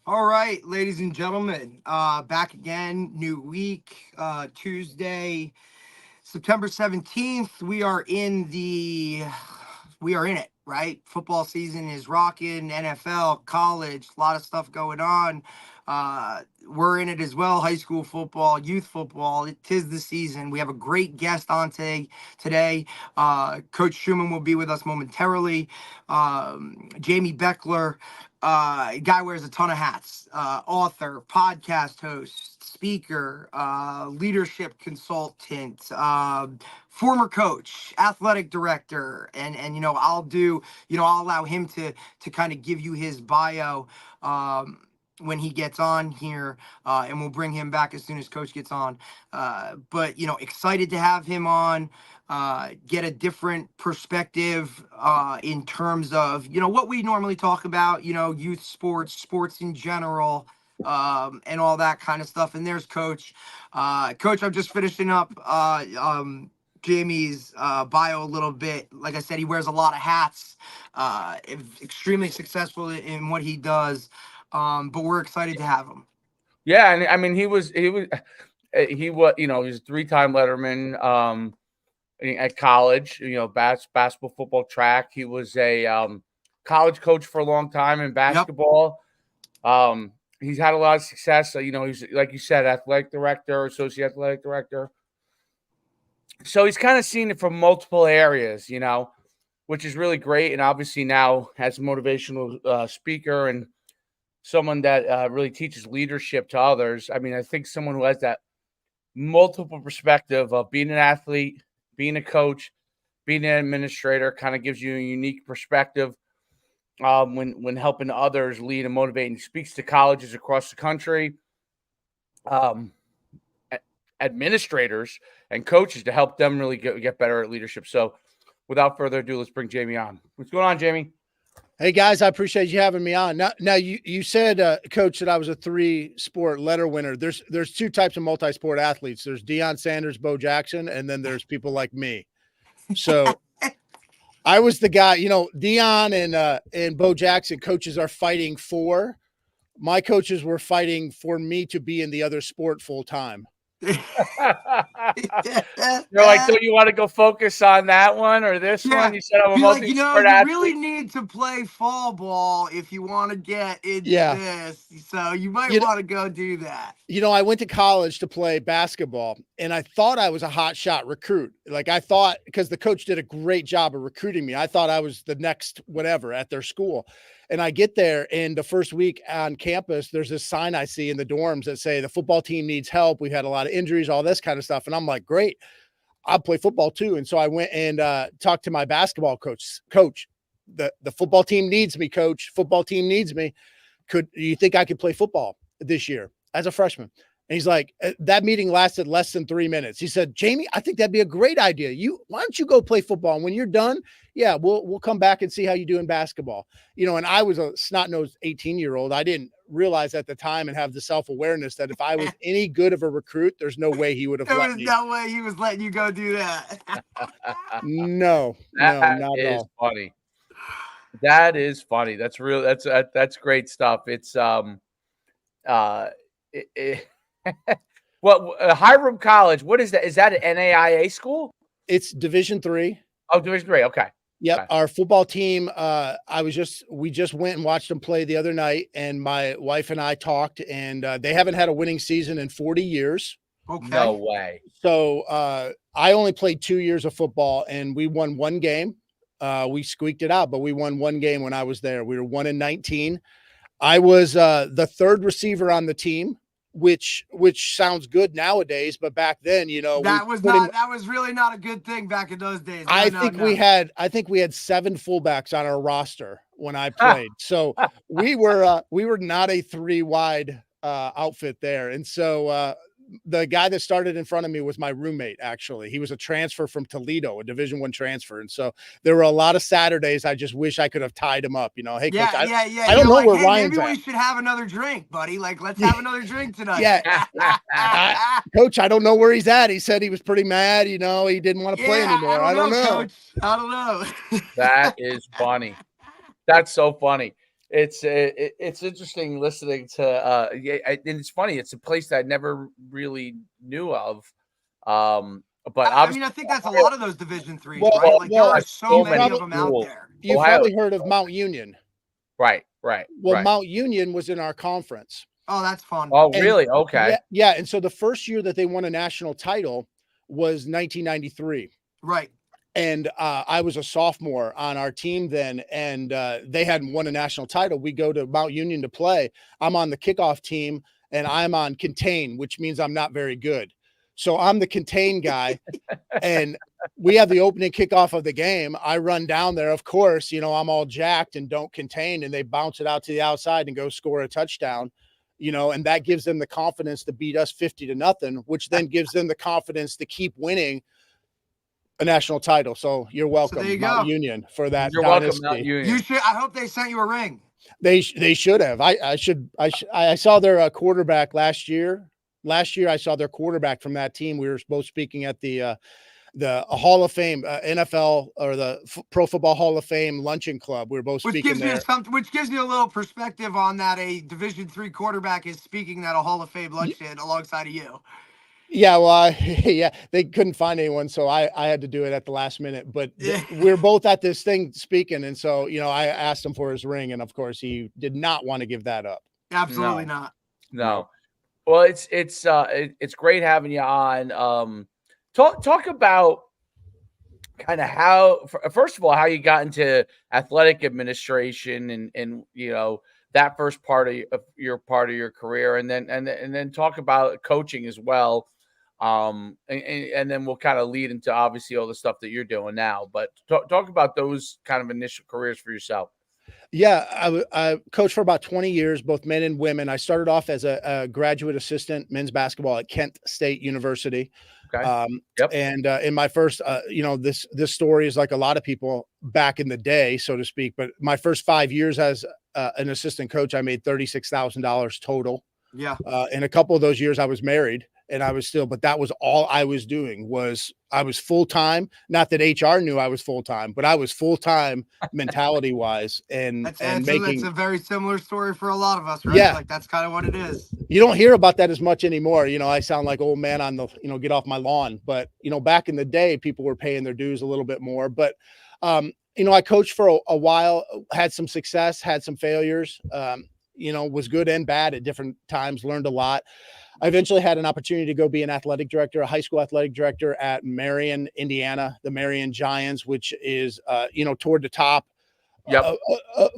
All right, ladies and gentlemen, back again, new week, Tuesday, September 17th. We are in it, right? Football season is rocking, NFL, college, a lot of stuff going on. We're in it as well, high school football, youth football. It is the season. We have a great guest on today. Coach Schuman will be with us momentarily. Jamy Bechler, guy wears a ton of hats. Author, podcast host, speaker, leadership consultant, former coach, athletic director, and I'll allow him to kind of give you his bio when he gets on here, and we'll bring him back as soon as coach gets on. But excited to have him on, get a different perspective in terms of what we normally talk about, youth sports in general, and all that kind of stuff. And there's coach. Coach, I'm just finishing up Jamie's bio a little bit. Like I said, he wears a lot of hats, extremely successful in what he does. But we're excited to have him. Yeah, and I mean he was he was he was he was a 3-time Letterman at college. Basketball, football, track. He was a college coach for a long time in basketball. Yep. He's had a lot of success. He's, like you said, athletic director, associate athletic director. So he's kind of seen it from multiple areas, which is really great. And obviously now as a motivational speaker and someone that really teaches leadership to others. I mean, I think someone who has that multiple perspective of being an athlete, being a coach, being an administrator kind of gives you a unique perspective when helping others lead and motivate, and speaks to colleges across the country, administrators and coaches to help them really get better at leadership. So without further ado, let's bring Jamie on. What's going on, Jamie? Hey guys, I appreciate you having me on. Now you said, Coach, that I was a 3-sport letter winner. There's 2 types of multi-sport athletes. There's Deion Sanders, Bo Jackson, and then there's people like me. So I was the guy. Deion and Bo Jackson coaches are fighting for. My coaches were fighting for me to be in the other sport full time. You're like, don't you want to go focus on that one or this one? You said I'm a multi-sport athlete. You really need to play fall ball if you want to get into this. So you might want to go do that. I went to college to play basketball, and I thought I was a hot shot recruit. Like I thought, because the coach did a great job of recruiting me, I thought I was the next whatever at their school. And I get there, and the first week on campus, there's this sign I see in the dorms that say the football team needs help. We've had a lot of injuries, all this kind of stuff. And I'm like, great, I'll play football too. And so I went and talked to my basketball coach. Coach, the football team needs me, coach. Football team needs me. Do you think I could play football this year as a freshman? And he's like, that meeting lasted less than 3 minutes. He said, Jamie, I think that'd be a great idea. Why don't you go play football? And when you're done, we'll come back and see how you do in basketball. And I was a snot-nosed 18-year-old. I didn't realize at the time and have the self-awareness that if I was any good of a recruit, there's no way he would have let me. There was no way he was letting you go do that. No, not at all. Funny. That is funny. That's real. That's great stuff. It's well, Hiram College, what is that? Is that an NAIA school? It's Division III. Oh, Division III. Okay. Yep. Okay. Our football team, we just went and watched them play the other night, and my wife and I talked, and they haven't had a winning season in 40 years. Okay. No way. So I only played 2 years of football, and we won 1 game. We squeaked it out, but we won 1 game when I was there. We were 1-19. I was the 3rd receiver on the team, which sounds good nowadays, but back then, that was really not a good thing back in those days. I think we had 7 fullbacks on our roster when I played. So we were not a 3-wide outfit there. And so the guy that started in front of me was my roommate. Actually, he was a transfer from Toledo, a Division I transfer. And so there were a lot of Saturdays I just wish I could have tied him up. Hey, Coach, I don't know where Ryan's maybe we should have another drink, buddy. Like, let's have another drink tonight. Yeah. Coach, I don't know where he's at. He said he was pretty mad. He didn't want to play anymore. I don't know. Coach. I don't know. That is funny. That's so funny. it's interesting listening to and it's funny. It's a place that I never really knew of. But I obviously, mean, I think that's a lot of those Division threes, Well, right? Like there well, are Ohio's so you've many of probably them out schools. there. you've Ohio, probably heard of Mount Union. right. Well, Mount Union was in our conference. Oh, that's fun. Oh, And really? Okay. yeah. And so the first year that they won a national title was 1993. Right. And I was a sophomore on our team then, and they hadn't won a national title. We go to Mount Union to play. I'm on the kickoff team, and I'm on contain, which means I'm not very good. So I'm the contain guy, and we have the opening kickoff of the game. I run down there. Of course, I'm all jacked and don't contain, and they bounce it out to the outside and go score a touchdown. And that gives them the confidence to beat us 50-0, which then gives them the confidence to keep winning a national title. So you're welcome, there you Mount go. Union, for that You're dynasty. welcome, Mount Union. You should. I hope they sent you a ring. They should have. I saw their quarterback last year. Last year, I saw their quarterback from that team. We were both speaking at the Hall of Fame NFL or the Pro Football Hall of Fame luncheon club. We were both speaking there. Which gives you a little perspective on that. A Division III quarterback is speaking at a Hall of Fame luncheon alongside of you. Yeah, well, yeah, they couldn't find anyone, so I had to do it at the last minute. But we're both at this thing speaking, and so I asked him for his ring, and of course he did not want to give that up. Absolutely not. No. Well, it's great having you on. Talk about kind of how, first of all, how you got into athletic administration and that first part of your career, and then talk about coaching as well. And then we'll kind of lead into obviously all the stuff that you're doing now, but talk about those kind of initial careers for yourself. Yeah, I coached for about 20 years, both men and women. I started off as a graduate assistant men's basketball at Kent State University. Okay. And in my first, this story is like a lot of people back in the day, so to speak. But my first 5 years as an assistant coach, I made $36,000 total. Yeah. In a couple of those years, I was married. And I was still, but that was all I was doing I was full-time. Not that HR knew I was full-time, but I was full-time mentality wise. And That's a very similar story for a lot of us, right? Yeah. Like that's kind of what it is. You don't hear about that as much anymore. I sound like old man on the, get off my lawn, but back in the day, people were paying their dues a little bit more, but I coached for a while, had some success, had some failures, was good and bad at different times, learned a lot. I eventually had an opportunity to go be an athletic director, a high school athletic director at Marion, Indiana, the Marion Giants, which is, toward the top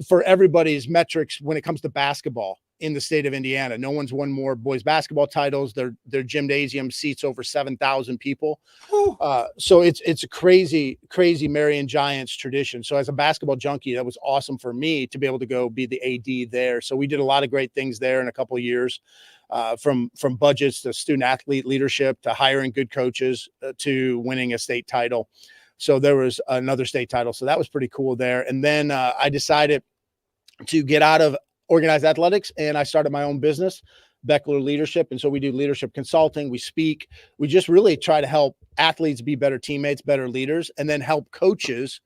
for everybody's metrics when it comes to basketball in the state of Indiana. No one's won more boys basketball titles. Their gymnasium seats over 7,000 people. So it's a crazy Marion Giants tradition. So as a basketball junkie, that was awesome for me to be able to go be the AD there. So we did a lot of great things there in a couple of years. From budgets to student athlete leadership to hiring good coaches to winning a state title. So there was another state title. So that was pretty cool there. And then I decided to get out of organized athletics and I started my own business, Bechler Leadership. And so we do leadership consulting. We speak. We just really try to help athletes be better teammates, better leaders, and then help coaches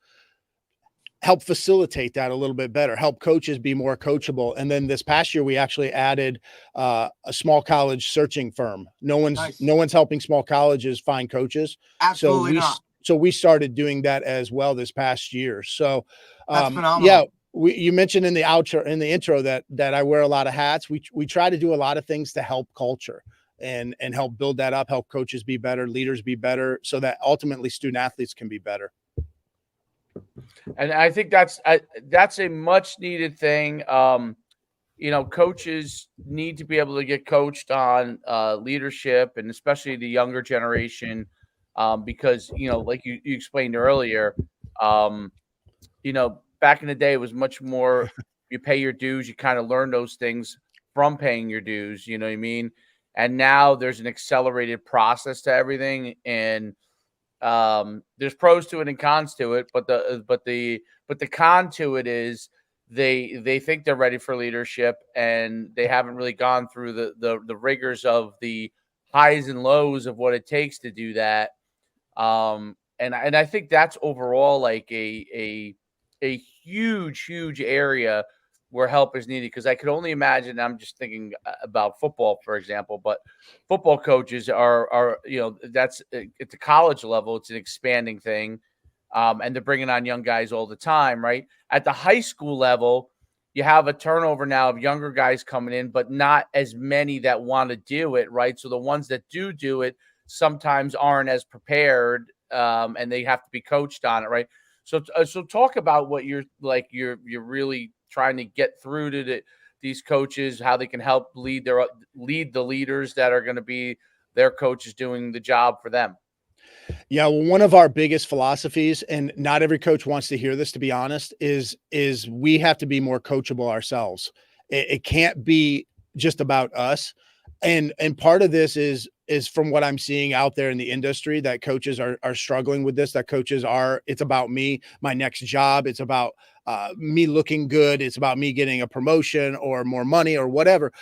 help facilitate that a little bit better, help coaches be more coachable. And then this past year, we actually added a small college searching firm. No one's helping small colleges find coaches. Absolutely not. So we started doing that as well this past year. So that's phenomenal. Yeah, you mentioned in the intro that I wear a lot of hats. We try to do a lot of things to help culture and help build that up, help coaches be better, leaders be better, so that ultimately student athletes can be better. And I think that's a much needed thing. Coaches need to be able to get coached on leadership, and especially the younger generation, because like you explained earlier, back in the day it was much more you pay your dues, you kind of learn those things from paying your dues. You know what I mean? And now there's an accelerated process to everything, and there's pros to it and cons to it, but the con to it is they think they're ready for leadership and they haven't really gone through the rigors of the highs and lows of what it takes to do that. And I think that's overall like a huge area where help is needed. Because I could only imagine, I'm just thinking about football, for example, but football coaches are that's at the college level, it's an expanding thing. And they're bringing on young guys all the time, right? At the high school level, you have a turnover now of younger guys coming in, but not as many that want to do it, right? So the ones that do it sometimes aren't as prepared, and they have to be coached on it, right? So talk about what you're like. You're really trying to get through to these coaches, how they can help lead the leaders that are going to be their coaches doing the job for them. Yeah, well, one of our biggest philosophies, and not every coach wants to hear this, to be honest, is we have to be more coachable ourselves. It can't be just about us. And part of this is from what I'm seeing out there in the industry, that coaches are struggling with this, that coaches are, it's about me, my next job. It's about me looking good. It's about me getting a promotion or more money or whatever.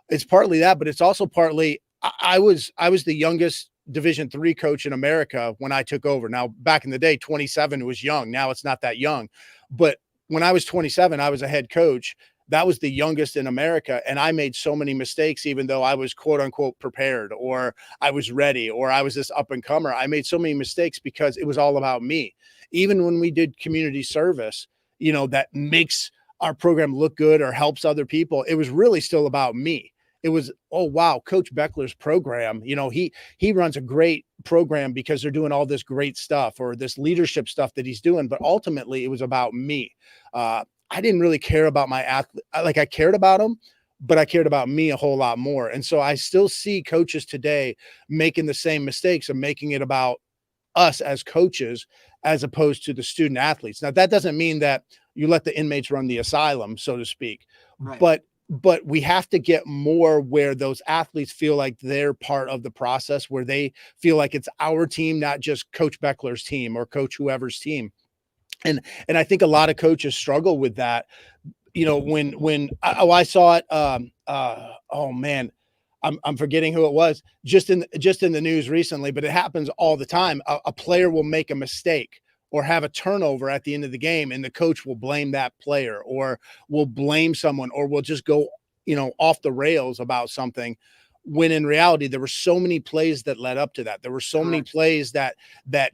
It's partly that, but it's also partly, I was the youngest Division III coach in America when I took over. Now, back in the day, 27 was young. Now it's not that young. But when I was 27, I was a head coach. That was the youngest in America. And I made so many mistakes, even though I was quote unquote prepared, or I was ready, or I was this up and comer. I made so many mistakes because it was all about me. Even when we did community service, that makes our program look good or helps other people, it was really still about me. It was, oh, wow, Coach Bechler's program, he runs a great program because they're doing all this great stuff or this leadership stuff that he's doing. But ultimately, it was about me. I didn't really care about my athlete. Like, I cared about them, but I cared about me a whole lot more. And so I still see coaches today making the same mistakes of making it about us as coaches as opposed to the student athletes. Now, that doesn't mean that you let the inmates run the asylum, so to speak. Right. But we have to get more where those athletes feel like they're part of the process, where they feel like it's our team, not just Coach Bechler's team or Coach whoever's team. And I think a lot of coaches struggle with that. I saw it. Oh man, I'm forgetting who it was. Just in the news recently, but it happens all the time. A player will make a mistake or have a turnover at the end of the game, and the coach will blame that player or will blame someone or will just go, off the rails about something, when in reality, there were so many plays that led up to that. There were so many plays that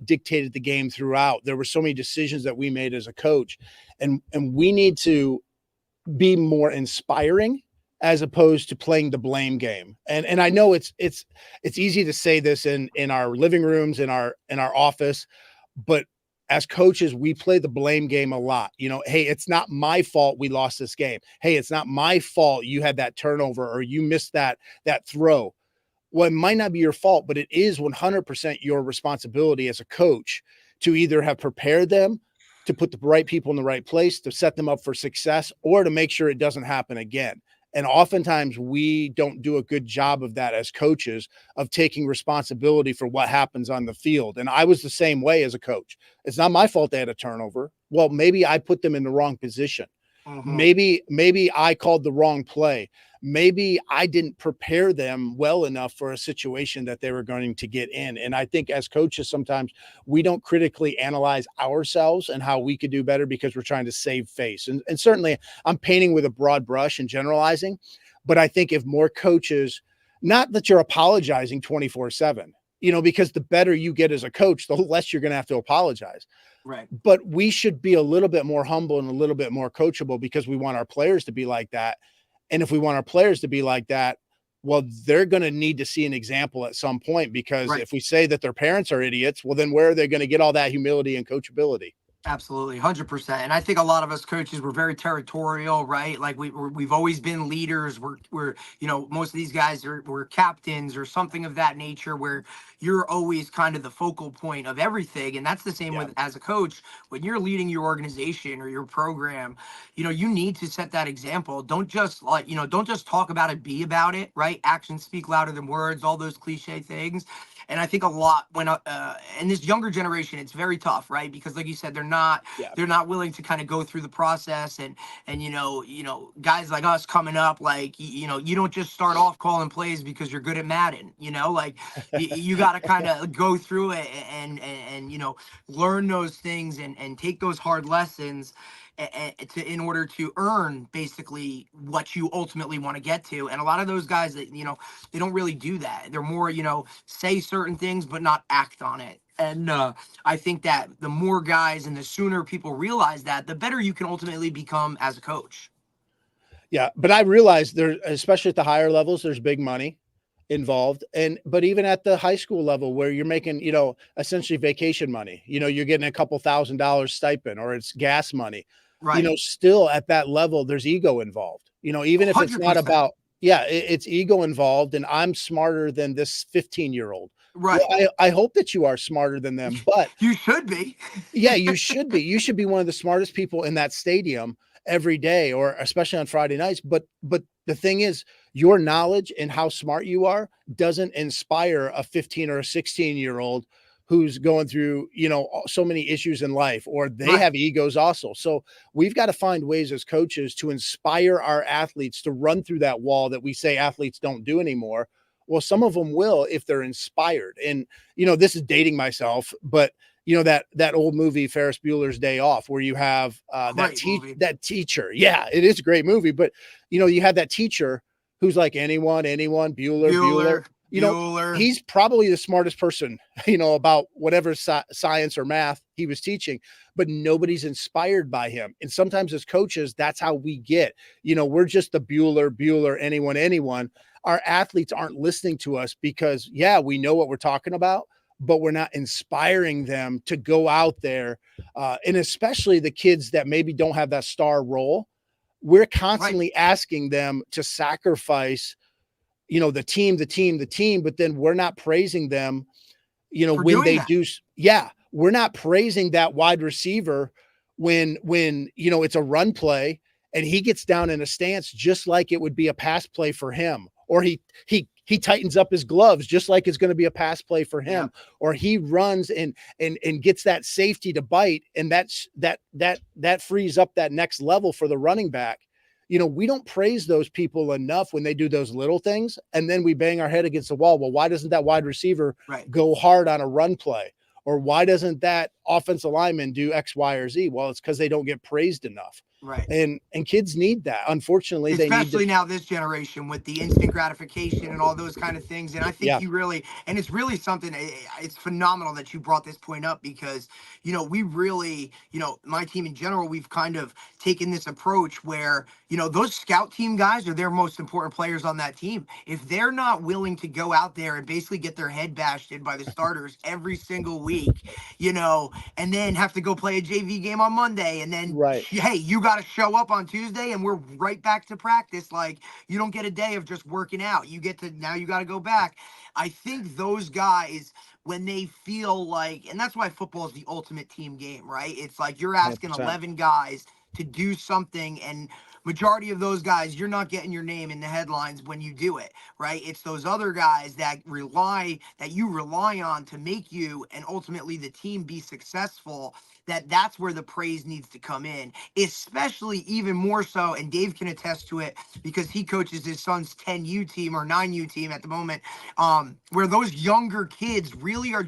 dictated the game throughout. There were so many decisions that we made as a coach, and we need to be more inspiring as opposed to playing the blame game. And I know it's easy to say this in our living rooms, in our office, but as coaches, we play the blame game a lot. Hey, it's not my fault we lost this game. Hey, it's not my fault you had that turnover or you missed that throw. Well, it might not be your fault, but it is 100% your responsibility as a coach to either have prepared them, to put the right people in the right place, to set them up for success, or to make sure it doesn't happen again. And oftentimes we don't do a good job of that as coaches, of taking responsibility for what happens on the field. And I was the same way as a coach. It's not my fault they had a turnover. Well, maybe I put them in the wrong position. Maybe I called the wrong play. Maybe I didn't prepare them well enough for a situation that they were going to get in. And I think as coaches, sometimes we don't critically analyze ourselves and how we could do better because we're trying to save face. And certainly I'm painting with a broad brush and generalizing, but I think if more coaches, not that you're apologizing 24/7, because the better you get as a coach, the less you're going to have to apologize. Right. But we should be a little bit more humble and a little bit more coachable because we want our players to be like that. And if we want our players to be like that, well, they're going to need to see an example at some point, because if we say that their parents are idiots, well, then where are they going to get all that humility and coachability? Absolutely, 100%. And I think a lot of us coaches were very territorial, right? Like we've always been leaders. We're most of these guys were captains or something of that nature, where you're always kind of the focal point of everything. And that's the same with as a coach. When you're leading your organization or your program, you need to set that example. Don't just don't just talk about it, be about it, right? Actions speak louder than words, all those cliche things. And I think a lot when in this younger generation, it's very tough, right? Because like you said, they're Yeah. they're not willing to kind of go through the process. And guys like us coming up, like, you don't just start off calling plays because you're good at Madden, like you got to kind of go through it and learn those things and take those hard lessons in order to earn basically what you ultimately want to get to. And a lot of those guys that, they don't really do that. They're more, say certain things, but not act on it. And I think that the more guys and the sooner people realize that, the better you can ultimately become as a coach. Yeah. But I realized there, especially at the higher levels, there's big money involved. But even at the high school level where you're making, essentially vacation money, you're getting a couple $1,000 stipend or it's gas money, Right. still at that level, there's ego involved, even if it's not 100%. about, it's ego involved and I'm smarter than this 15-year-old. Right. Well, I hope that you are smarter than them, but you should be. yeah, you should be. You should be one of the smartest people in that stadium every day, or especially on Friday nights. But the thing is, your knowledge and how smart you are doesn't inspire a 15 or a 16-year-old who's going through, so many issues in life, or they have egos also. So we've got to find ways as coaches to inspire our athletes to run through that wall that we say athletes don't do anymore. Well, some of them will if they're inspired. And, this is dating myself, but that old movie, Ferris Bueller's Day Off, where you have that teacher. Yeah, it is a great movie. But, you have that teacher who's like anyone, Bueller. He's probably the smartest person, about whatever science or math he was teaching, but nobody's inspired by him. And sometimes as coaches, that's how we get, we're just the Bueller, anyone. Our athletes aren't listening to us because, we know what we're talking about, but we're not inspiring them to go out there. And especially the kids that maybe don't have that star role, we're constantly asking them to sacrifice, the team, but then we're not praising them, when they do. Yeah. We're not praising that wide receiver when, it's a run play and he gets down in a stance, just like it would be a pass play for him, or he tightens up his gloves just like it's going to be a pass play for him, or he runs and gets that safety to bite. And that frees up that next level for the running back. We don't praise those people enough when they do those little things. And then we bang our head against the wall. Well, why doesn't that wide receiver go hard on a run play? Or why doesn't that offensive lineman do X, Y, or Z? Well, it's because they don't get praised enough. Right. And kids need that. Unfortunately, especially now this generation with the instant gratification and all those kind of things. And I think it's really something, it's phenomenal that you brought this point up because, we really, my team in general, we've kind of taken this approach where, those scout team guys are their most important players on that team. If they're not willing to go out there and basically get their head bashed in by the starters every single week, and then have to go play a JV game on Monday, and then, hey, you got to show up on Tuesday and we're right back to practice. Like, you don't get a day of just working out. You got to go back. I think those guys, when they feel like, and that's why football is the ultimate team game, right? It's like you're asking 100%. 11 guys to do something, and majority of those guys, you're not getting your name in the headlines when you do it, right? It's those other guys that you rely on to make you and ultimately the team be successful. That's where the praise needs to come in, especially even more so. And Dave can attest to it because he coaches his son's 10U team or 9U team at the moment, where those younger kids really are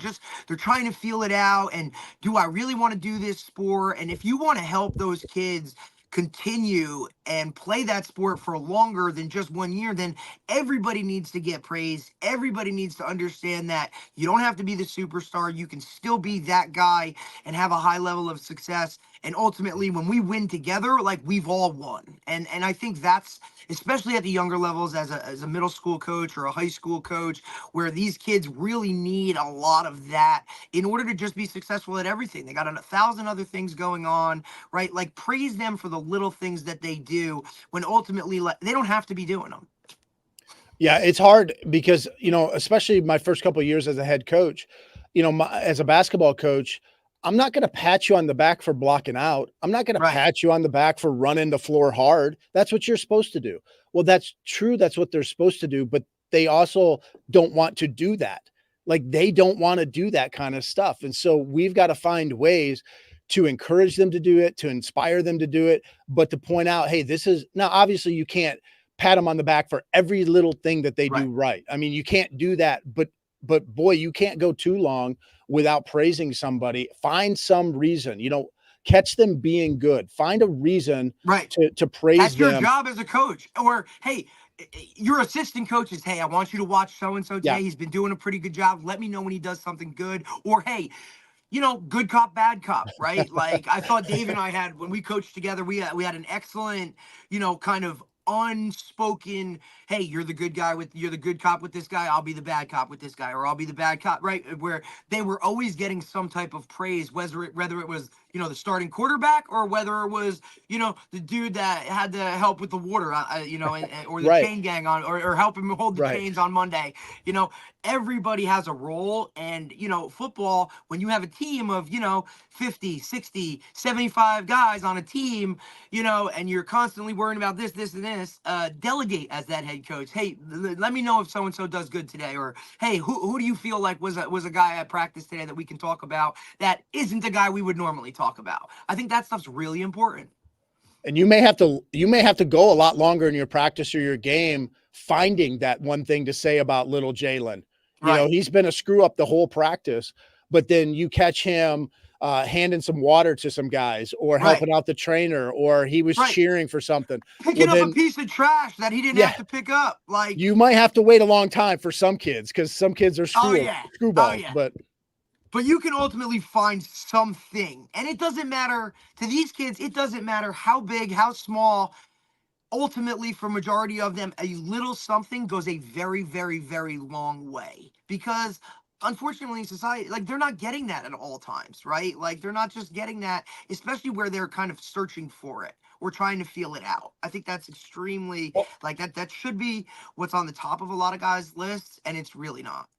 they're trying to feel it out. And do I really want to do this sport? And if you want to help those kids continue and play that sport for longer than just 1 year, then everybody needs to get praised. Everybody needs to understand that you don't have to be the superstar. You can still be that guy and have a high level of success. And ultimately, when we win together, like, we've all won. And I think that's, especially at the younger levels as a middle school coach or a high school coach, where these kids really need a lot of that in order to just be successful at everything. They got 1,000 other things going on, right? Like, praise them for the little things that they do when ultimately they don't have to be doing them. Yeah, it's hard because, especially my first couple of years as a head coach, as a basketball coach, I'm not going to pat you on the back for blocking out. I'm not going to pat you on the back for running the floor hard. That's what you're supposed to do. Well, that's true. That's what they're supposed to do. But they also don't want to do that. Like, they don't want to do that kind of stuff. And so we've got to find ways to encourage them to do it, to inspire them to do it, but to point out, hey, this is now obviously you can't pat them on the back for every little thing that they do right. I mean, you can't do that, but boy, you can't go too long without praising somebody. Find some reason, catch them being good. Find a reason to praise That's them. your job as a coach. Or, hey, your assistant coaches, hey, I want you to watch so-and-so today. He's been doing a pretty good job. Let me know when he does something good. Or, hey, good cop, bad cop, right? Like I thought Dave and I had, when we coached together, we had an excellent, kind of unspoken, hey, you're the good cop with this guy, I'll be the bad cop with this guy, or I'll be the bad cop, right? Where they were always getting some type of praise, whether it was the starting quarterback, or whether it was the dude that had to help with the water, or the chain gang on, or help him hold the chains on Monday. Everybody has a role, and football, when you have a team of 50, 60, 75 guys on a team, and you're constantly worrying about this and this, delegate as that head coach. Hey, let me know if so and so does good today, or hey, who do you feel like was a guy at practice today that we can talk about that isn't the guy we would normally talk about. I think that stuff's really important. And you may have to go a lot longer in your practice or your game finding that one thing to say about little Jalen. He's been a screw up the whole practice, but then you catch him handing some water to some guys, or helping out the trainer, or he was cheering for something. Picking up a piece of trash that he didn't have to pick up. Like, you might have to wait a long time for some kids, because some kids are screwballs. But you can ultimately find something. And it doesn't matter to these kids. It doesn't matter how big, how small. Ultimately, for majority of them, a little something goes a very, very, very long way. Because unfortunately in society, like, they're not getting that at all times, right? Like, they're not just getting that, especially where they're kind of searching for it or trying to feel it out. I think that's extremely, that should be what's on the top of a lot of guys' lists, and it's really not.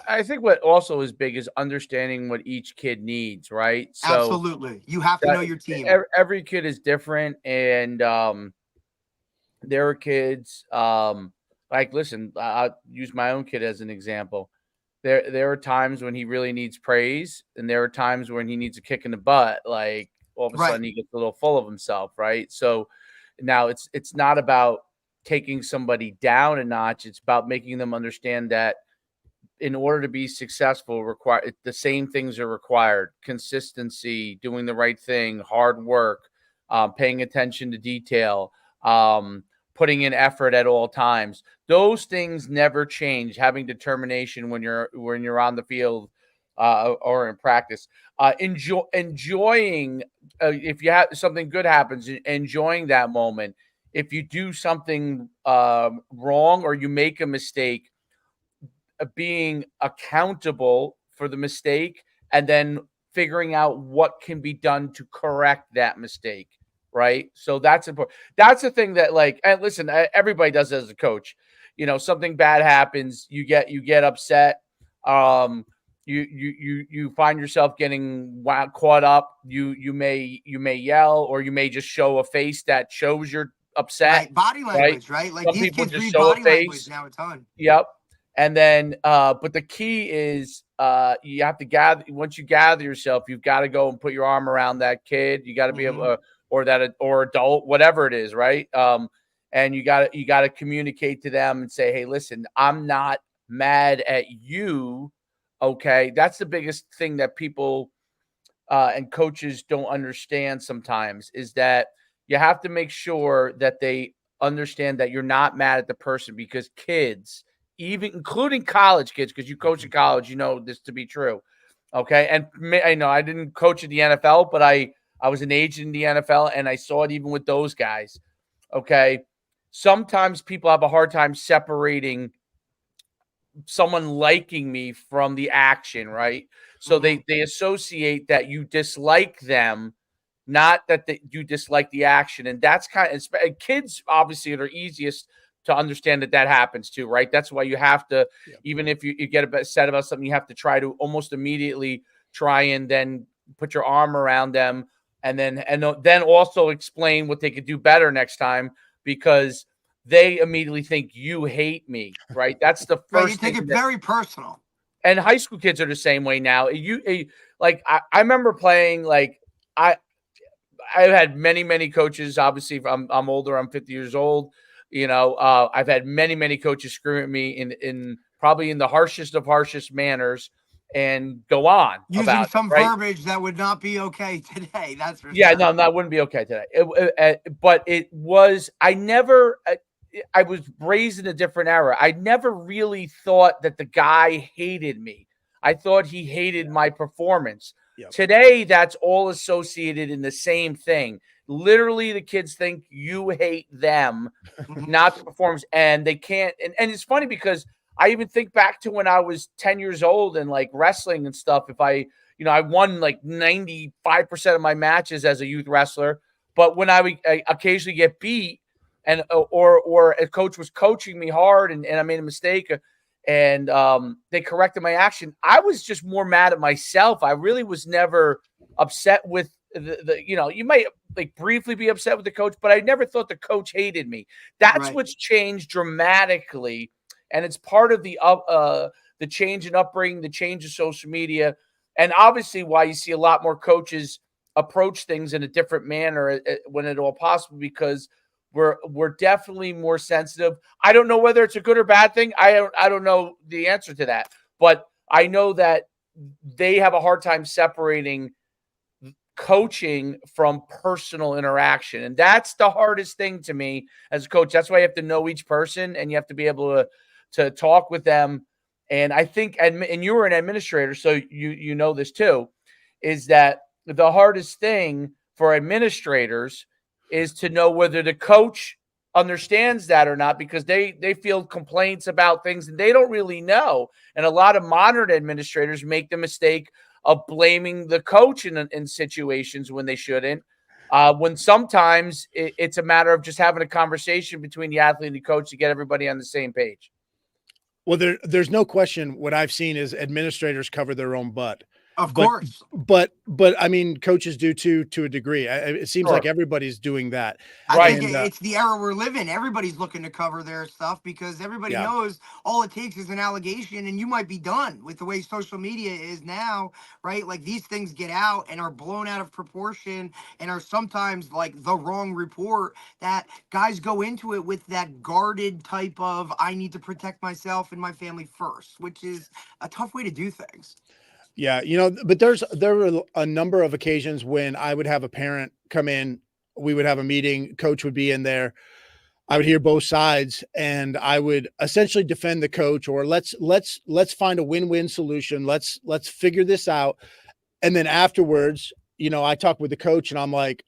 I think what also is big is understanding what each kid needs, right? So absolutely. You have to know your team. Every kid is different. And there are kids, listen, I'll use my own kid as an example. There are times when he really needs praise, and there are times when he needs a kick in the butt. Like, all of a sudden he gets a little full of himself, right? So now it's not about taking somebody down a notch. It's about making them understand that in order to be successful, the same things are required: consistency, doing the right thing, hard work, paying attention to detail, putting in effort at all times. Those things never change. Having determination when you're on the field or in practice. Enjoying if you have something good happens, enjoying that moment. If you do something wrong or you make a mistake, being accountable for the mistake and then figuring out what can be done to correct that mistake, right? So that's important. That's the thing that, like, and listen, everybody does it as a coach. Something bad happens, you get upset. You find yourself getting caught up. You may yell, or you may just show a face that shows you're upset. Body language, right? Like, some these people kids just read show body a face. language now a ton. Yep. And then, but the key is, you have to once you gather yourself, you've got to go and put your arm around that kid. You got to be able, or adult, whatever it is, right? And you got to communicate to them and say, hey, listen, I'm not mad at you. Okay. That's the biggest thing that people and coaches don't understand sometimes, is that you have to make sure that they understand that you're not mad at the person, because kids, even including college kids, because you coach in college, this to be true. Okay. And I know I didn't coach in the NFL, but I was an agent in the NFL, and I saw it even with those guys. Okay. Sometimes people have a hard time separating someone liking me from the action, right? So they associate that you dislike them, not that you dislike the action. And that's kids obviously are easiest to understand that happens too, right? That's why you have to, even if you get upset about something, you have to try to almost immediately try and then put your arm around them, and then also explain what they could do better next time, because they immediately think you hate me, right? That's the first you take thing. It very personal. And high school kids are the same way now. I remember playing, like, I've had many coaches. Obviously, I'm older. I'm 50 years old. I've had many coaches scream at me in probably in the harshest manners and go on Using about it, some right? verbiage that would not be okay today. That's for Yeah, sure. no, that wouldn't be okay today. But it was. I was raised in a different era. I never really thought that the guy hated me. I thought he hated my performance. Yep. Today, that's all associated in the same thing. Literally, the kids think you hate them, not the performance, and they can't. And it's funny because I even think back to when I was 10 years old and like wrestling and stuff. If I won like 95% of my matches as a youth wrestler, but when I would occasionally get beat, and or a coach was coaching me hard and I made a mistake and they corrected my action, I was just more mad at myself. I really was never upset with you might like briefly be upset with the coach, but I never thought the coach hated me. That's Right. what's changed dramatically, and it's part of the change in upbringing, the change of social media, and obviously why you see a lot more coaches approach things in a different manner when at all possible, because we're definitely more sensitive. I don't know whether it's a good or bad thing. I don't know the answer to that, but I know that they have a hard time separating coaching from personal interaction, and that's the hardest thing to me as a coach. That's why you have to know each person and you have to be able to talk with them. And I think, and you were an administrator, so you know this too, is that the hardest thing for administrators is to know whether the coach understands that or not, because they field complaints about things and they don't really know. And a lot of modern administrators make the mistake of blaming the coach in situations when they shouldn't. When sometimes it's a matter of just having a conversation between the athlete and the coach to get everybody on the same page. Well, there's no question. What I've seen is administrators cover their own butt. Of course. But I mean, coaches do too, to a degree. It seems like everybody's doing that. I think it's the era we're living. Everybody's looking to cover their stuff because everybody knows all it takes is an allegation and you might be done with the way social media is now, right? Like these things get out and are blown out of proportion and are sometimes like the wrong report, that guys go into it with that guarded type of, I need to protect myself and my family first, which is a tough way to do things. Yeah, but there were a number of occasions when I would have a parent come in, we would have a meeting, coach would be in there, I would hear both sides, and I would essentially defend the coach, or let's find a win-win solution. Let's figure this out. And then afterwards, I talk with the coach and I'm like,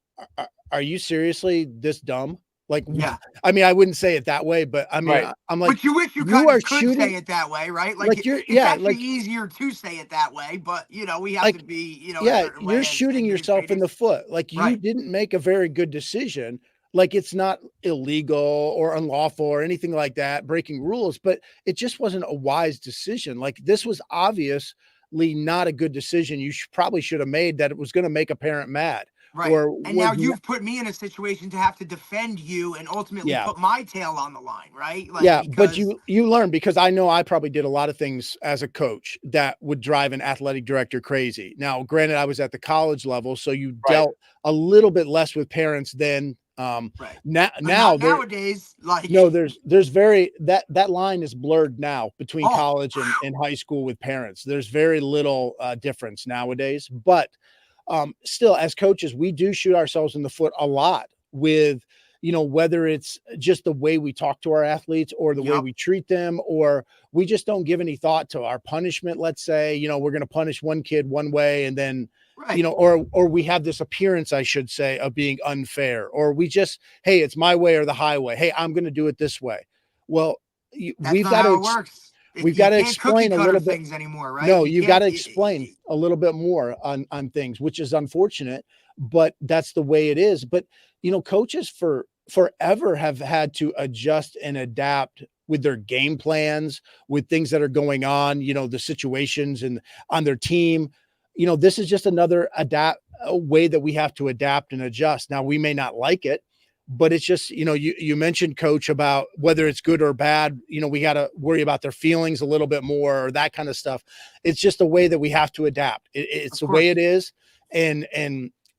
are you seriously this dumb? Like, yeah, I mean, I wouldn't say it that way, but I mean, I'm like, but you wish you could say it that way, right? Like it's actually easier to say it that way, but we have to be, you're shooting yourself in the foot. Like you didn't make a very good decision. Like it's not illegal or unlawful or anything like that, breaking rules, but it just wasn't a wise decision. Like this was obviously not a good decision. You probably should have made that. It was going to make a parent mad. Right. And now you've put me in a situation to have to defend you and ultimately put my tail on the line, right? Like, but you learn, because I know I probably did a lot of things as a coach that would drive an athletic director crazy. Now, granted, I was at the college level, so you dealt a little bit less with parents then. Nowadays, like there's very that line is blurred now between college and high school with parents. There's very little difference nowadays, but still, as coaches, we do shoot ourselves in the foot a lot with, whether it's just the way we talk to our athletes or the way we treat them, or we just don't give any thought to our punishment. Let's say, we're going to punish one kid one way and then, or we have this appearance, I should say, of being unfair, or we just, hey, it's my way or the highway. Hey, I'm going to do it this way. Well, we've got to, works. We've got to explain a little bit things anymore, right? No, you've got to explain a little bit more on things, which is unfortunate, but that's the way it is. But, coaches forever have had to adjust and adapt with their game plans, with things that are going on, the situations and on their team. This is just another way that we have to adapt and adjust. Now, we may not like it, but it's just, you mentioned, Coach, about whether it's good or bad, we got to worry about their feelings a little bit more, or that kind of stuff. It's just a way that we have to adapt. It's the way it is. And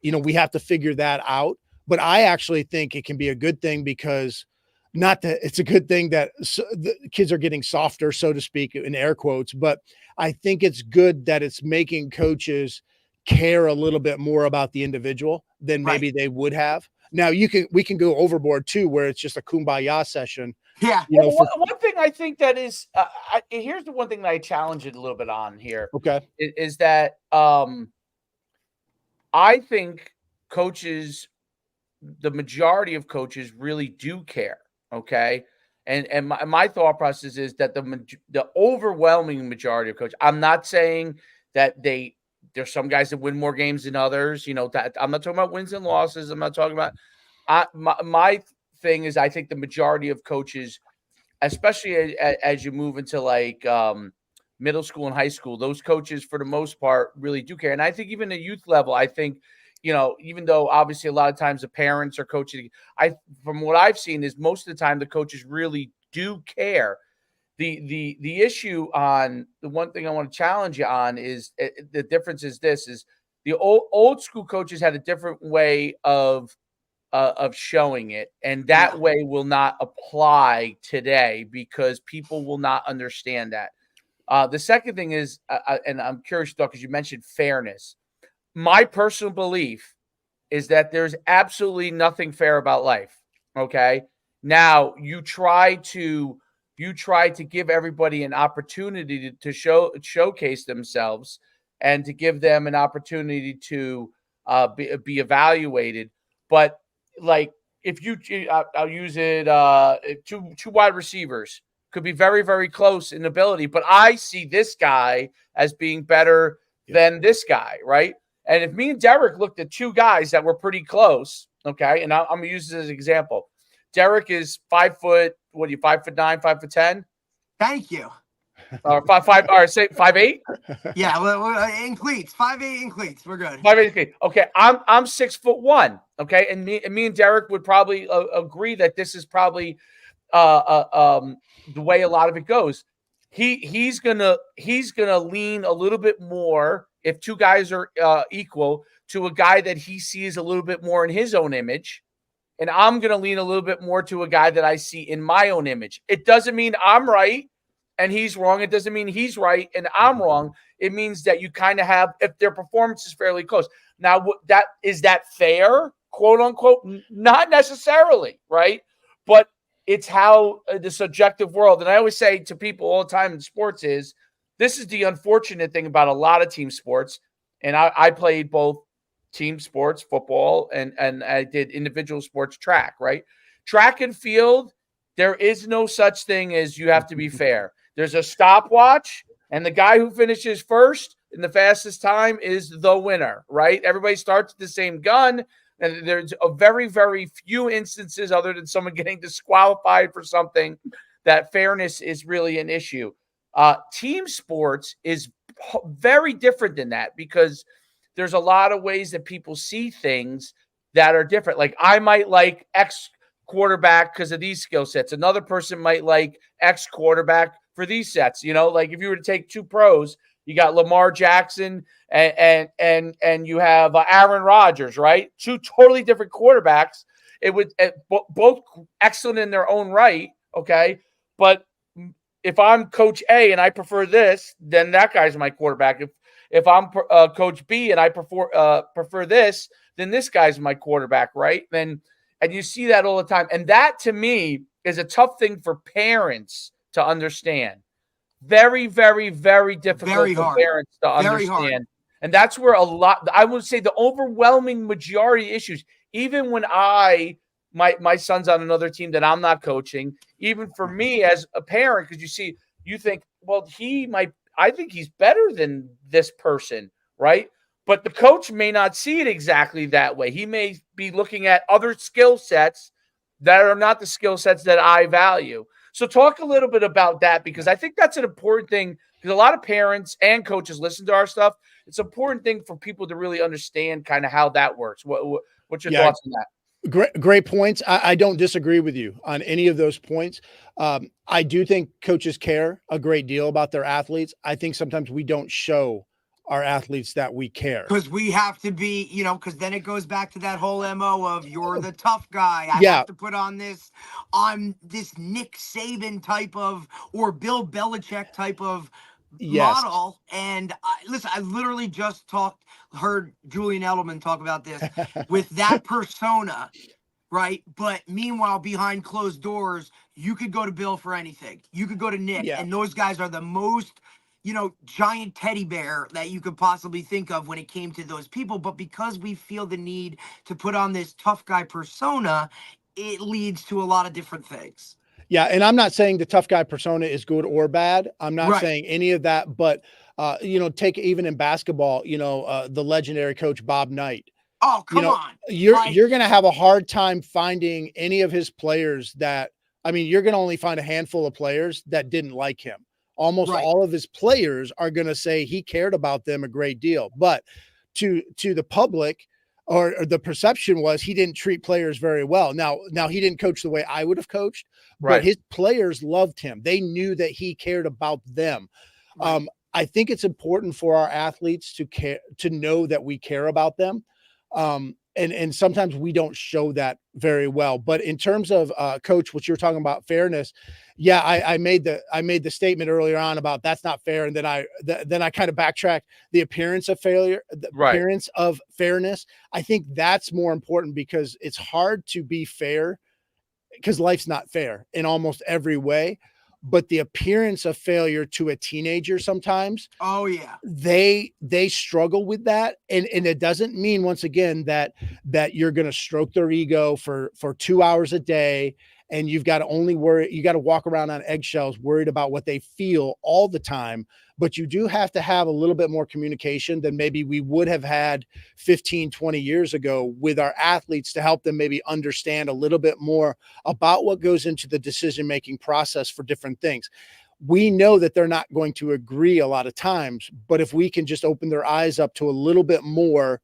we have to figure that out. But I actually think it can be a good thing, because not that it's a good thing that the kids are getting softer, so to speak, in air quotes, but I think it's good that it's making coaches care a little bit more about the individual than maybe they would have. Now we can go overboard too, where it's just a kumbaya session. Yeah. Well, one thing I think that is, here's the one thing that I challenge it a little bit on here. Okay. Is that I think coaches, the majority of coaches really do care. Okay. And my thought process is that the overwhelming majority of coaches, I'm not saying that there's some guys that win more games than others, that I'm not talking about wins and losses. I'm not talking about, my thing is, I think the majority of coaches, especially as you move into like middle school and high school, those coaches for the most part really do care. And I think even at youth level, I think, even though obviously a lot of times the parents are coaching, from what I've seen is most of the time the coaches really do care. The issue on the one thing I want to challenge you on is the difference is the old school coaches had a different way of showing it, and that way will not apply today because people will not understand that. The second thing is, and I'm curious though, because you mentioned fairness. My personal belief is that there's absolutely nothing fair about life. Okay. Now you try to give everybody an opportunity to showcase themselves and to give them an opportunity to be evaluated. But like if I'll use it, two wide receivers could be very, very close in ability, but I see this guy as being better than this guy, right? And if me and Derek looked at two guys that were pretty close, okay, and I'm going to use this as an example. Derek is 5 foot, 5'9", 5'10"? Thank you. Or 5'5", all right, say 5'8"? Yeah, well, in cleats, 5'8" in cleats. We're good. 5'8". Okay, I'm 6'1", okay? And me and Derek would probably agree that this is probably the way a lot of it goes. He's gonna lean a little bit more if two guys are equal to a guy that he sees a little bit more in his own image, and I'm gonna lean a little bit more to a guy that I see in my own image. It doesn't mean I'm right and he's wrong. It doesn't mean he's right and I'm wrong. It means that you kind of have, if their performance is fairly close. Now, is that fair, quote unquote? Not necessarily, right? But it's how the subjective world, and I always say to people all the time in sports is, this is the unfortunate thing about a lot of team sports. And I played both team sports, football, and I did individual sports, track, right? Track and field, there is no such thing as you have to be fair. There's a stopwatch, and the guy who finishes first in the fastest time is the winner, right? Everybody starts with the same gun. And there's a very, very few instances other than someone getting disqualified for something that fairness is really an issue. Team sports is very different than that because there's a lot of ways that people see things that are different. Like I might like X quarterback because of these skill sets. Another person might like X quarterback for these sets. Like if you were to take two pros, you got Lamar Jackson and you have Aaron Rodgers, right? Two totally different quarterbacks. It would both excellent in their own right, okay? But if I'm Coach A and I prefer this, then that guy's my quarterback. If I'm Coach B and I prefer this, then this guy's my quarterback, right? And you see that all the time. And that to me is a tough thing for parents to understand. Very, very, very difficult for parents to understand. And that's where I would say the overwhelming majority of issues, even when my son's on another team that I'm not coaching, even for me as a parent, because you think, well, I think he's better than this person, right? But the coach may not see it exactly that way. He may be looking at other skill sets that are not the skill sets that I value. So talk a little bit about that, because I think that's an important thing, because a lot of parents and coaches listen to our stuff. It's an important thing for people to really understand kind of how that works. What's your thoughts on that? Great points. I don't disagree with you on any of those points. I do think coaches care a great deal about their athletes. I think sometimes we don't show our athletes that we care. Because we have to be, because then it goes back to that whole MO of you're the tough guy. I Yeah. have to put on this Nick Saban type of, or Bill Belichick type of Yes. model. And listen, I literally just heard Julian Edelman talk about this with that persona, right? But meanwhile, behind closed doors, you could go to Bill for anything. You could go to Nick, Yeah. and those guys are the most, giant teddy bear that you could possibly think of when it came to those people. But because we feel the need to put on this tough guy persona, it leads to a lot of different things. Yeah. And I'm not saying the tough guy persona is good or bad. I'm not Right. saying any of that, but, take even in basketball, the legendary coach, Bob Knight. Oh, come on. You're going to have a hard time finding any of his players you're going to only find a handful of players that didn't like him. Almost Right. all of his players are going to say he cared about them a great deal. But to the public, or the perception was he didn't treat players very well. Now he didn't coach the way I would have coached, Right. but his players loved him. They knew that he cared about them. Right. I think it's important for our athletes to know that we care about them. And sometimes we don't show that very well. But in terms of coach, what you're talking about fairness, yeah, I made the statement earlier on about that's not fair, and then I kind of backtracked. The appearance of failure, the Right. appearance of fairness. I think that's more important because it's hard to be fair because life's not fair in almost every way. But the appearance of failure to a teenager sometimes, Oh, yeah. they struggle with that. And it doesn't mean, once again, that you're going to stroke their ego for 2 hours a day. And you've got to walk around on eggshells, worried about what they feel all the time. But you do have to have a little bit more communication than maybe we would have had 15, 20 years ago with our athletes to help them maybe understand a little bit more about what goes into the decision-making process for different things. We know that they're not going to agree a lot of times, but if we can just open their eyes up to a little bit more,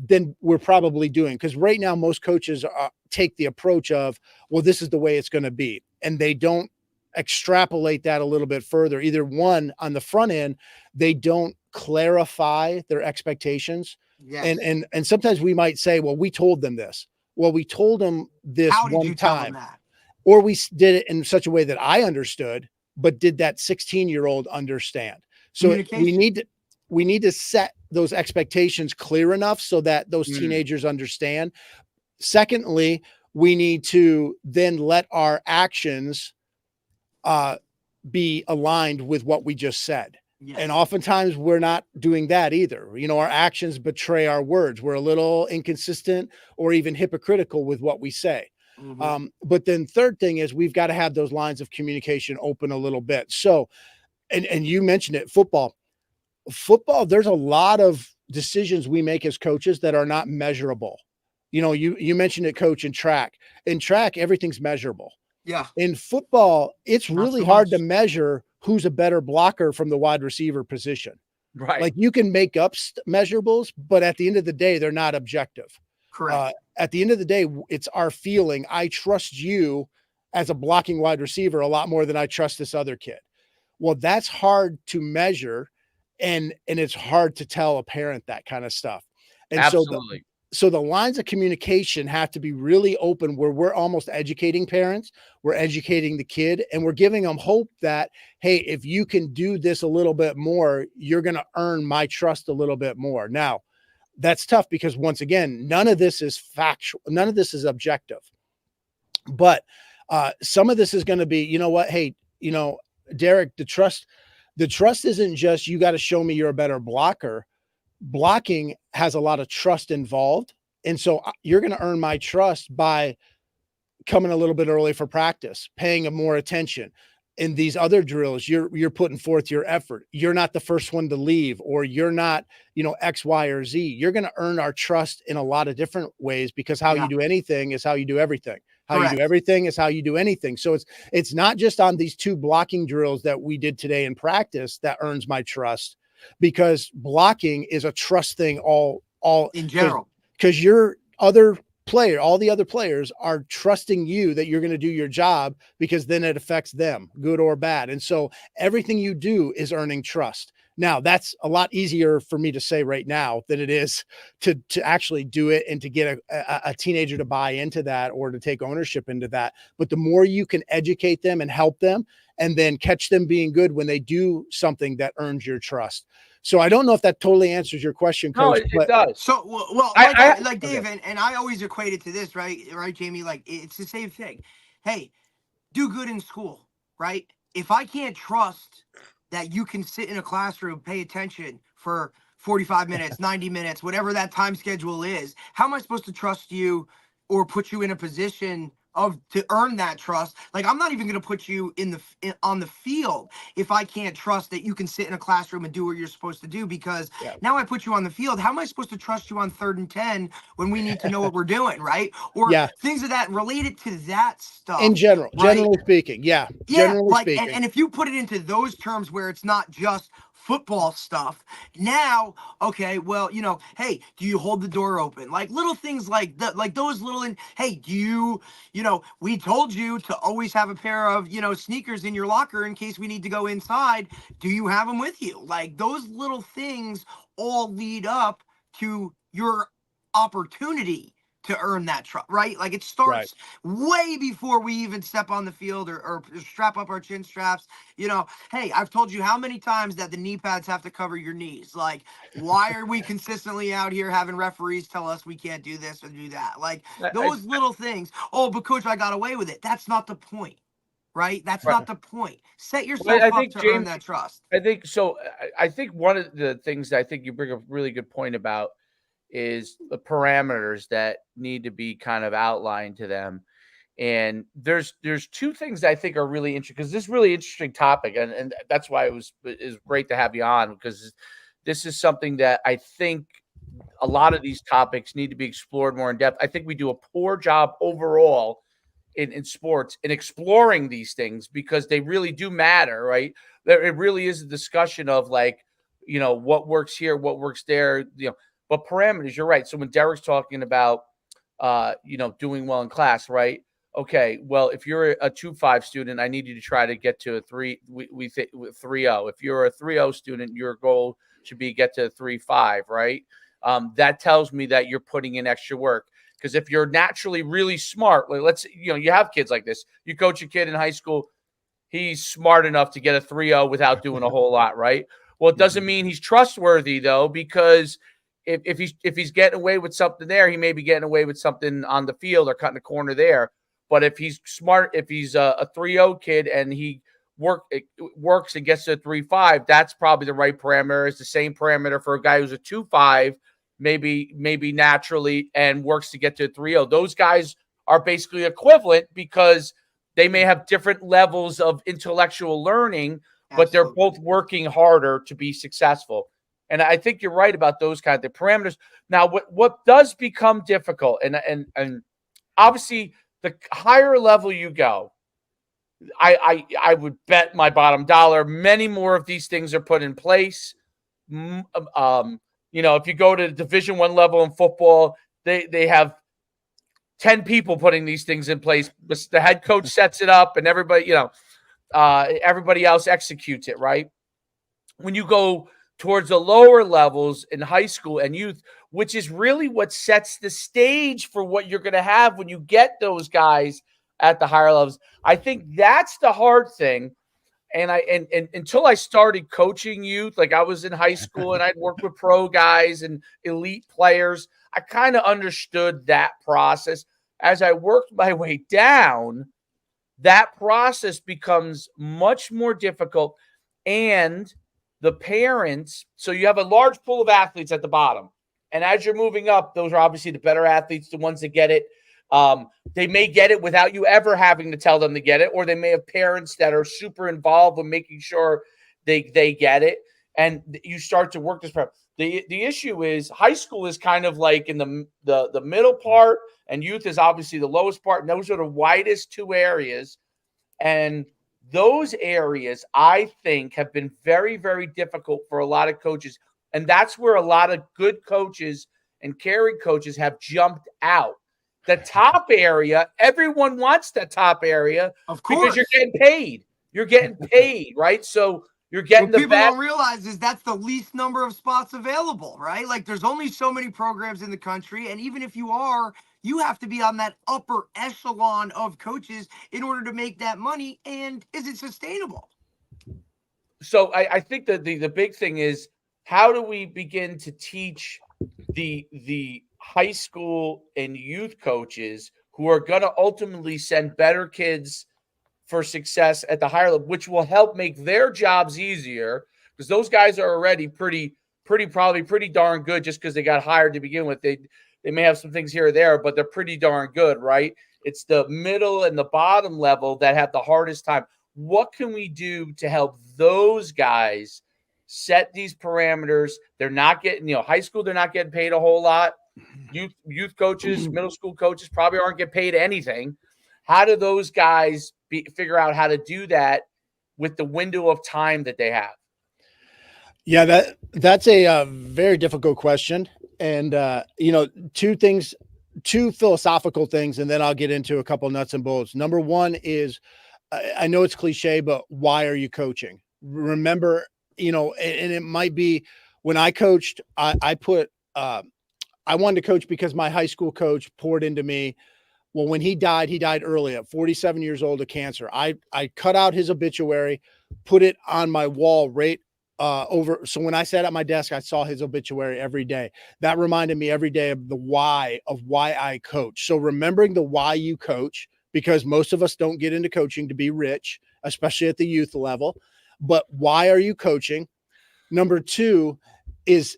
then we're probably doing. Because right now, most coaches take the approach of, well, this is the way it's going to be. And they don't extrapolate that a little bit further. Either one, on the front end, they don't clarify their expectations. Yes. And sometimes we might say, well, we told them this. Well, we told them this How did one you tell them time. that? Or we did it in such a way that I understood, but did that 16-year-old understand? So we need to set those expectations clear enough so that those teenagers understand. Secondly, we need to then let our actions be aligned with what we just said. Yes. And oftentimes we're not doing that either. Our actions betray our words. We're a little inconsistent or even hypocritical with what we say. Mhm. But then third thing is we've got to have those lines of communication open a little bit. So, and you mentioned it, football, there's a lot of decisions we make as coaches that are not measurable. You mentioned it, coach, in track. In track, everything's measurable. Yeah. In football, it's Not really so hard much. to measure who's a better blocker from the wide receiver position. Right. Like you can make up measurables, but at the end of the day, they're not objective. Correct. At the end of the day, it's our feeling. I trust you as a blocking wide receiver a lot more than I trust this other kid. Well, that's hard to measure, and it's hard to tell a parent that kind of stuff. And Absolutely. so the lines of communication have to be really open, where we're almost educating parents, we're educating the kid, and we're giving them hope that, hey, if you can do this a little bit more, you're going to earn my trust a little bit more. Now, that's tough because, once again, none of this is factual. None of this is objective. But some of this is going to be, hey, Derek, the trust isn't just, you got to show me you're a better blocker. Blocking has a lot of trust involved. And so you're going to earn my trust by coming a little bit early for practice, paying more attention. In these other drills, you're putting forth your effort. You're not the first one to leave, or you're not, X, Y, or Z. You're going to earn our trust in a lot of different ways, because how you do anything is how you do everything. How Correct. you do everything is how you do anything. So it's not just on these 2 blocking drills that we did today in practice that earns my trust, because blocking is a trust thing all In general. Because all the other players are trusting you that you're going to do your job, because then it affects them, good or bad. And so everything you do is earning trust. Now, that's a lot easier for me to say right now than it is to actually do it and to get a teenager to buy into that or to take ownership into that. But the more you can educate them and help them and then catch them being good when they do something that earns your trust. So I don't know if that totally answers your question, Coach. No, it does. So, well, like Dave, okay. and I always equate it to this, right, Jamie? Like, it's the same thing. Hey, do good in school, right? If I can't trust that you can sit in a classroom, pay attention for 45 minutes, 90 minutes, whatever that time schedule is, how am I supposed to trust you or put you in a position to earn that trust? Like, I'm not even going to put you on the field if I can't trust that you can sit in a classroom and do what you're supposed to do, because now I put you on the field. How am I supposed to trust you on 3rd and 10 when we need to know what we're doing, right? Or things of that related to that stuff. In general, right? Generally speaking. Generally speaking. And if you put it into those terms where it's not just football stuff, now, okay, well, hey, do you hold the door open? Like little things like that, like those little, hey, do you, we told you to always have a pair of, sneakers in your locker in case we need to go inside. Do you have them with you? Like those little things all lead up to your opportunity to earn that trust, right? Like it starts way before we even step on the field or strap up our chin straps. Hey, I've told you how many times that the knee pads have to cover your knees. Like, why are we consistently out here having referees tell us we can't do this or do that? Like those little things. Oh, but coach, I got away with it. That's not the point, right? That's not the point. Set yourself up to earn that trust. I think so. I think one of the things that I think you bring a really good point about is the parameters that need to be kind of outlined to them. And there's two things that I think are really interesting, because this is a really interesting topic. And that's why it is great to have you on, because this is something that I think a lot of these topics need to be explored more in depth. I think we do a poor job overall in sports in exploring these things, because they really do matter, right? It really is a discussion of like, what works here, what works there, but parameters, you're right. So when Derek's talking about, doing well in class, right? Okay, well, if you're a 2.5 student, I need you to try to get to a 3. We think 3.0. If you're a 3.0 student, your goal should be get to a 3.5, right? That tells me that you're putting in extra work. Because if you're naturally really smart, like let's, you have kids like this. You coach a kid in high school, he's smart enough to get a 3.0 without doing a whole lot, right? Well, it doesn't mean he's trustworthy though, because if he's getting away with something there, he may be getting away with something on the field or cutting a corner there. But if he's smart, if he's a 3.0 kid and he works and gets to a 3.5, that's probably the right parameter. It's the same parameter for a guy who's a 2.5, maybe naturally, and works to get to a 3.0. Those guys are basically equivalent because they may have different levels of intellectual learning, but they're both working harder to be successful. And I think you're right about those kinds of parameters. Now, what does become difficult, and obviously the higher level you go, I would bet my bottom dollar many more of these things are put in place. If you go to Division I level in football, they have 10 people putting these things in place. The head coach sets it up, and everybody else executes it, right? When you go towards the lower levels in high school and youth, which is really what sets the stage for what you're going to have when you get those guys at the higher levels. I think that's the hard thing. And until I started coaching youth, like I was in high school and I'd work with pro guys and elite players, I kind of understood that process. As I worked my way down, that process becomes much more difficult. And the parents, so you have a large pool of athletes at the bottom. And as you're moving up, those are obviously the better athletes, the ones that get it. They may get it without you ever having to tell them to get it, or they may have parents that are super involved with making sure they get it. And you start to work this problem. The issue is high school is kind of like in the middle part, and youth is obviously the lowest part. And those are the widest two areas. And those areas, I think, have been very, very difficult for a lot of coaches. And that's where a lot of good coaches and caring coaches have jumped out. The top area, everyone wants that top area, of course, because you're getting paid. You're getting paid, right? So You're getting What the people best. don't realize is that's the least number of spots available, right? Like there's only so many programs in the country. And even if you are, you have to be on that upper echelon of coaches in order to make that money. And is it sustainable? So I think that the big thing is, how do we begin to teach the high school and youth coaches who are going to ultimately send better kids for success at the higher level, which will help make their jobs easier, because those guys are already probably pretty darn good just because they got hired to begin with. They may have some things here or there, but they're pretty darn good, right? It's the middle and the bottom level that have the hardest time. What can we do to help those guys set these parameters? They're not getting, high school, they're not getting paid a whole lot. Youth coaches, middle school coaches probably aren't getting paid anything. How do those guys figure out how to do that with the window of time that they have? Yeah, that's a very difficult question. And, two philosophical things, and then I'll get into a couple nuts and bolts. Number one is, I know it's cliche, but why are you coaching? Remember, and it might be when I coached, I wanted to coach because my high school coach poured into me. Well, when he died early at 47 years old of cancer. I cut out his obituary, put it on my wall right over. So when I sat at my desk, I saw his obituary every day. That reminded me every day of the why of why I coach. So remembering the why you coach, because most of us don't get into coaching to be rich, especially at the youth level. But why are you coaching? Number two is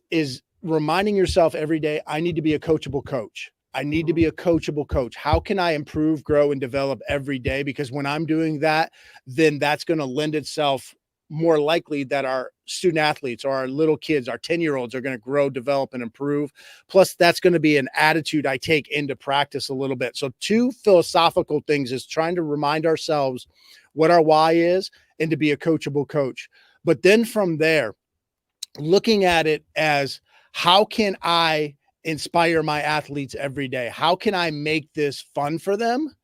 reminding yourself every day, I need to be a coachable coach. I need to be a coachable coach. How can I improve, grow, and develop every day? Because when I'm doing that, then that's going to lend itself more likely that our student athletes or our little kids, our 10-year-olds are going to grow, develop, and improve. Plus, that's going to be an attitude I take into practice a little bit. So two philosophical things is trying to remind ourselves what our why is and to be a coachable coach. But then from there, looking at it as, how can I inspire my athletes every day? How can I make this fun for them?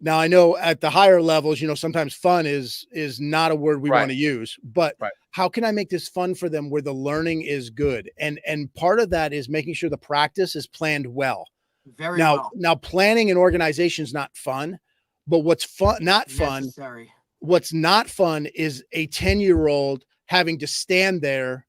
Now, I know at the higher levels, sometimes fun is not a word we want to use, but how can I make this fun for them where the learning is good? And part of that is making sure the practice is planned well. Now planning and organization is not fun, but what's Necessary. What's not fun is a 10-year-old having to stand there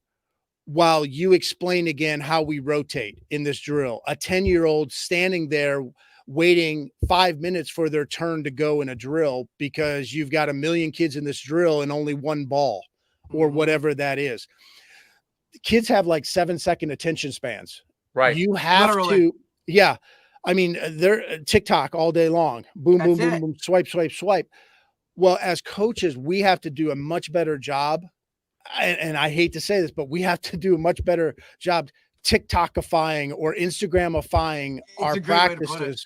while you explain again how we rotate in this drill. A 10-year-old standing there waiting 5 minutes for their turn to go in a drill because you've got a million kids in this drill and only one ball or whatever that is. Kids have like 7-second attention spans. Right. You have to, yeah. I mean, they're TikTok all day long. Boom, boom, boom, boom, swipe, swipe, swipe. Well, as coaches, we have to do a much better job. And I hate to say this, but we have to do a much better job TikTokifying or Instagramifying our practices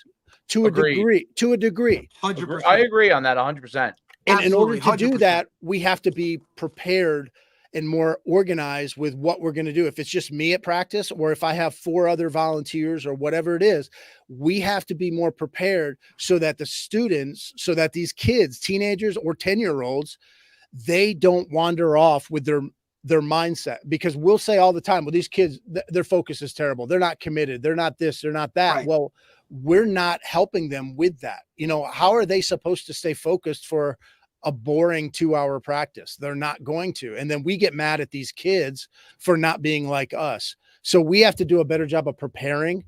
to a degree. 100%. I agree on that 100%. And in order to do that, we have to be prepared and more organized with what we're going to do. If it's just me at practice, or if I have 4 other volunteers or whatever it is, we have to be more prepared so that the students, so that these kids, teenagers or 10-year-olds, they don't wander off with their mindset. Because we'll say all the time, well, these kids, their focus is terrible. They're not committed. They're not this, they're not that. Right. Well, we're not helping them with that. How are they supposed to stay focused for a boring 2-hour practice? They're not going to. And then we get mad at these kids for not being like us. So we have to do a better job of preparing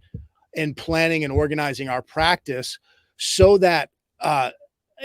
and planning and organizing our practice so that,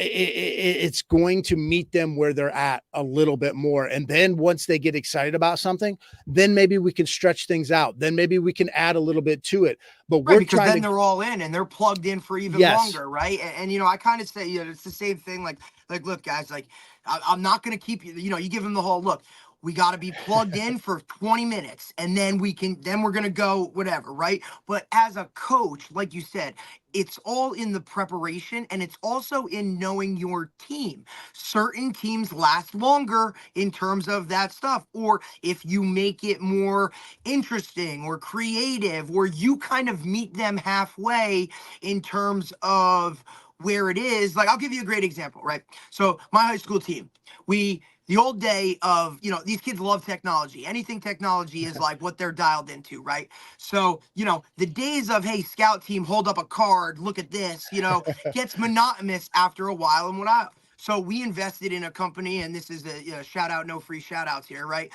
it's going to meet them where they're at a little bit more. And then once they get excited about something, then maybe we can stretch things out. Then maybe we can add a little bit to it. But we're because then they're all in and they're plugged in for even longer, right? And I kind of say, it's the same thing. Like, look, guys, like I'm not going to keep you. You give them the whole look. We got to be plugged in for 20 minutes and then we're going to go whatever, right? But as a coach, like you said, it's all in the preparation and it's also in knowing your team. Certain teams last longer in terms of that stuff. Or if you make it more interesting or creative, or you kind of meet them halfway in terms of where it is, like, I'll give you a great example, right? So my high school team, the old day of, these kids love technology. Anything technology is like what they're dialed into, right? So, the days of, hey, scout team, hold up a card, look at this, gets monotonous after a while. And so we invested in a company, and this is a shout out, no free shout outs here, right?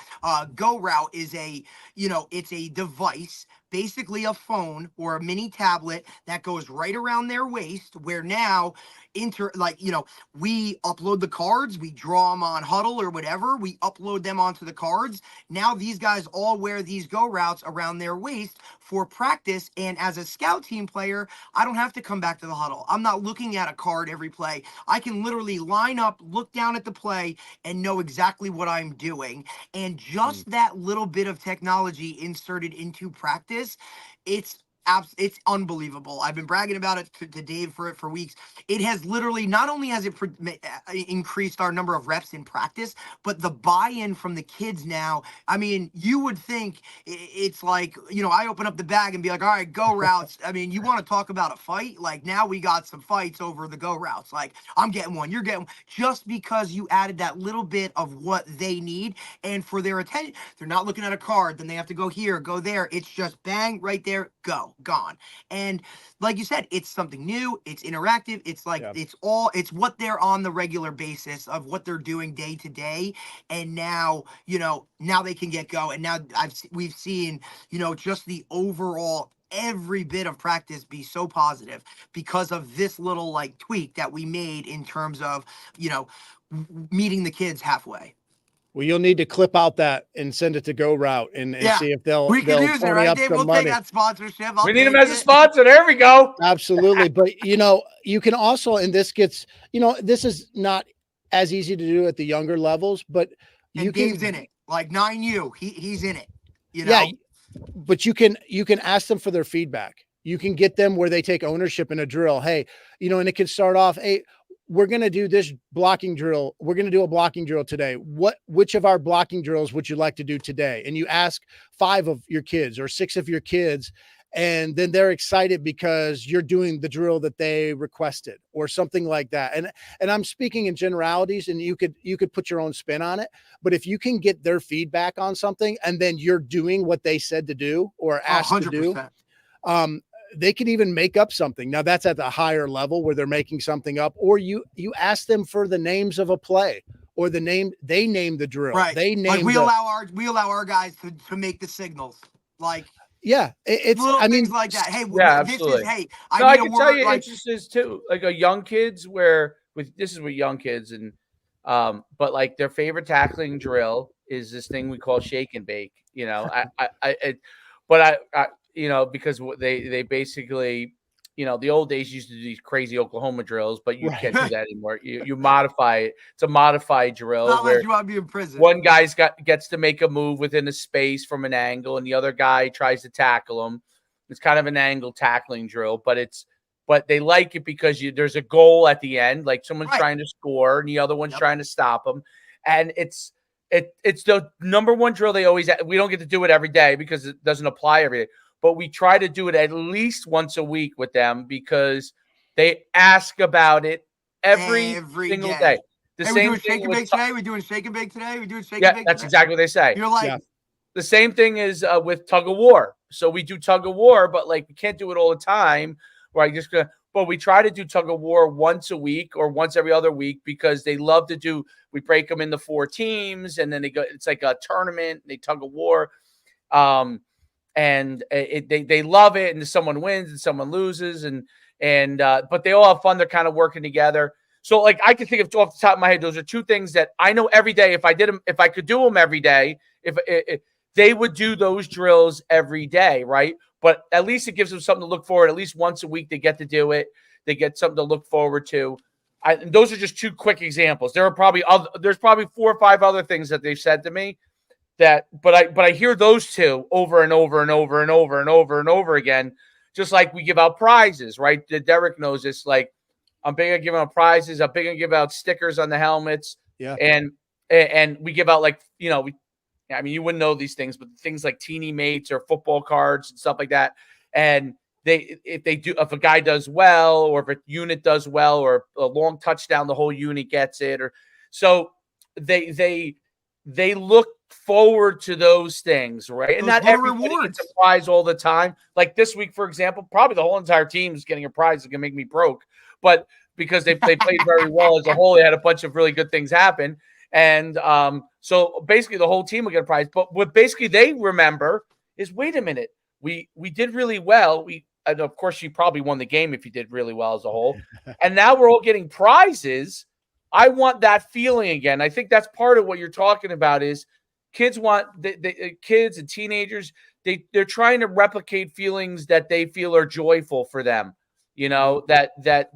Go Route is it's a device, basically a phone or a mini tablet that goes right around their waist, where now we upload the cards, we draw them on Huddle or whatever, we upload them onto the cards. Now these guys all wear these Go Routes around their waist for practice. And as a scout team player, I don't have to come back to the huddle. I'm not looking at a card every play. I can literally line up, look down at the play, and know exactly what I'm doing. And just that little bit of technology inserted into practice, it's unbelievable. I've been bragging about it to Dave for weeks. It has literally, not only has it increased our number of reps in practice, but the buy-in from the kids now. I mean, you would think it's like, I open up the bag and be like, all right, Go Routes. I mean, you want to talk about a fight? Like, now we got some fights over the Go Routes. Like, I'm getting one, you're getting one, just because you added that little bit of what they need. And for their attention, they're not looking at a card, then they have to go here, go there. It's just bang, right there, gone. And like you said, it's something new, it's interactive, it's like, it's what they're on the regular basis of what they're doing day to day. And now, now they can get going. And now we've seen, just the overall, every bit of practice be so positive because of this little like tweak that we made in terms of, meeting the kids halfway. Well, you'll need to clip out that and send it to Go Route and see if they'll use it, right, Dave? We'll money. take that sponsorship. We need them as a sponsor. There we go. Absolutely. But, you can also, and this gets, this is not as easy to do at the younger levels, but Dave's in it. Like 9U, he's in it. Yeah, but you can ask them for their feedback. You can get them where they take ownership in a drill. Hey, and it can start off, hey, we're going to do this blocking drill. We're going to do a blocking drill today. Which of our blocking drills would you like to do today? And you ask 5 of your kids or 6 of your kids, and then they're excited because you're doing the drill that they requested or something like that. And I'm speaking in generalities, and you could put your own spin on it. But if you can get their feedback on something and then you're doing what they said to do or asked 100%. To do, they can even make up something. Now that's at the higher level where they're making something up, or you ask them for the names of a play or they name the drill. Right. They name. Like we allow our guys to make the signals. Like, it's little things like that. Hey, absolutely. I can tell you instances too, like a young kids this is with young kids and, but like their favorite tackling drill is this thing we call shake and bake, because they basically, the old days used to do these crazy Oklahoma drills, but you can't do that anymore. You modify it. It's a modified drill. Not like you want to be in prison. One guy's gets to make a move within a space from an angle, and the other guy tries to tackle him. It's kind of an angle tackling drill, but they like it because there's a goal at the end, like someone's trying to score and the other one's trying to stop them, and it's the number one drill they always. We don't get to do it every day because it doesn't apply every day. But we try to do it at least once a week with them because they ask about it every single day. The same thing. We're doing shake and bake today. We're doing shake and bake today. We're doing shake and bake. That's exactly what they say. You're like, the same thing is with tug of war. So we do tug of war, but like we can't do it all the time. But we try to do tug of war once a week or once every other week because they love to do. We break them into 4 teams, and then they go. It's like a tournament. They tug of war. And they love it, and someone wins and someone loses, but they all have fun. They're kind of working together. So like I can think of off the top of my head, those are 2 things that I know every day. If I did them, if I could do them every day, if they would do those drills every day, right? But at least it gives them something to look forward. At least once a week, they get to do it. They get something to look forward to. Those are just 2 quick examples. There's probably 4 or 5 other things that they've said to me. But I hear those 2 over and over and over and over and over and over again, just like we give out prizes, right? Derek knows this. Like I'm big on giving out prizes. I'm big on giving out stickers on the helmets. Yeah. And we give out like, you wouldn't know these things, but things like teeny mates or football cards and stuff like that. And if a guy does well, or if a unit does well, or a long touchdown, the whole unit gets it, or so they look forward to those things, right? And Those not little everybody rewards. gets a prize all the time. Like this week, for example, probably the whole entire team is getting a prize that's gonna make me broke, but because they played very well as a whole, they had a bunch of really good things happen, and so basically the whole team will get a prize. But what basically they remember is, wait a minute, we did really well. And of course, you probably won the game if you did really well as a whole, and now we're all getting prizes. I want that feeling again. I think that's part of what you're talking about is kids want the kids and teenagers. They're trying to replicate feelings that they feel are joyful for them. You know, that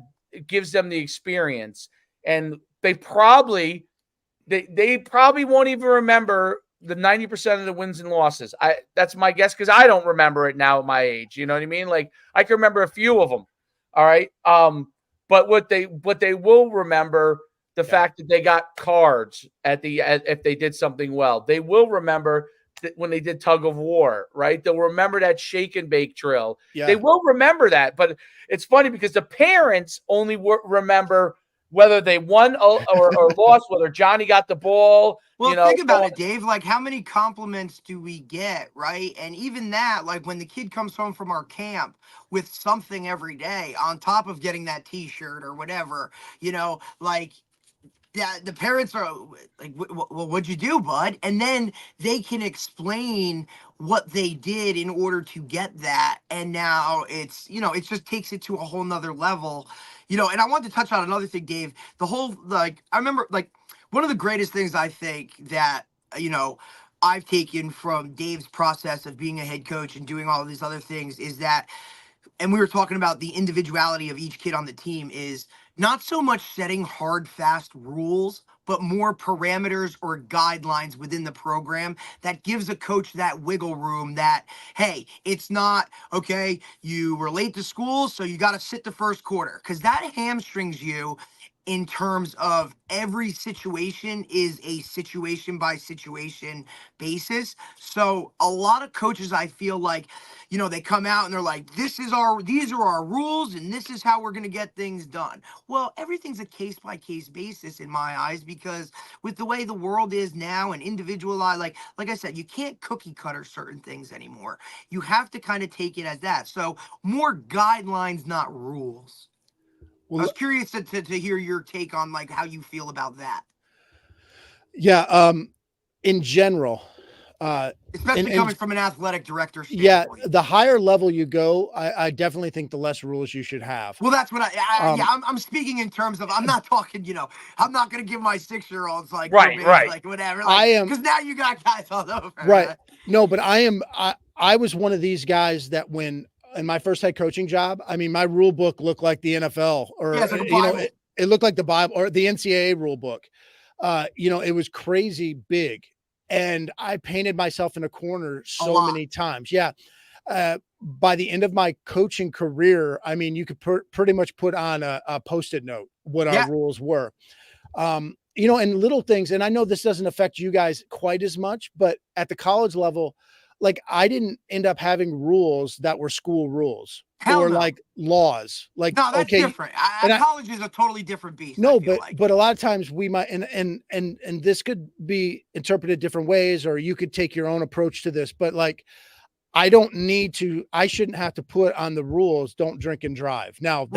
gives them the experience, and they probably won't even remember the 90% of the wins and losses. That's my guess, because I don't remember it now at my age. You know what I mean? Like I can remember a few of them. All right. But what they will remember, the fact that they got cards if they did something well. They will remember that when they did tug of war, right? They'll remember that shake and bake drill. Yeah. They will remember that. But it's funny because the parents only remember whether they won or lost, whether Johnny got the ball. Well, think about it, Dave. Like, how many compliments do we get, right? And even that, like when the kid comes home from our camp with something every day on top of getting that T-shirt or whatever, like, yeah, the parents are like, well, what'd you do, bud? And then they can explain what they did in order to get that. And now it just takes it to a whole nother level, and I wanted to touch on another thing, Dave, the whole, like, I remember, like, one of the greatest things I think that, I've taken from Dave's process of being a head coach and doing all of these other things is that, and we were talking about the individuality of each kid on the team, is not so much setting hard, fast rules, but more parameters or guidelines within the program that gives a coach that wiggle room that, hey, it's not, okay, you were late to school, so you got to sit the first quarter, because that hamstrings you in terms of every situation is a situation by situation basis. So a lot of coaches, I feel like, they come out and they're like, these are our rules and this is how we're going to get things done. Well, everything's a case by case basis in my eyes, because with the way the world is now and individualized, like I said, you can't cookie cutter certain things anymore. You have to kind of take it as that. So more guidelines, not rules. Well, I was curious to hear your take on like how you feel about that. Yeah. In general, especially coming from an athletic director standpoint. Yeah, the higher level you go, I definitely think the less rules you should have. Well, that's what I'm speaking in terms of, I'm not talking, I'm not going to give my 6-year-olds like, right, like whatever. Like, I am, because now you got guys all over. Right. No, but I was one of these guys that when, in my first head coaching job, I mean, my rule book looked like the NFL, or like a Bible. It looked like the Bible or the NCAA rule book. It was crazy big, and I painted myself in a corner so many times. Yeah. By the end of my coaching career, I mean, you could pretty much put on a Post-it note what our rules were. And little things, and I know this doesn't affect you guys quite as much, but at the college level, like I didn't end up having rules that were school rules like laws. Like, no, that's different. College is a totally different beast. No, but a lot of times we might, and this could be interpreted different ways, or you could take your own approach to this, but like, I shouldn't have to put on the rules, don't drink and drive. Now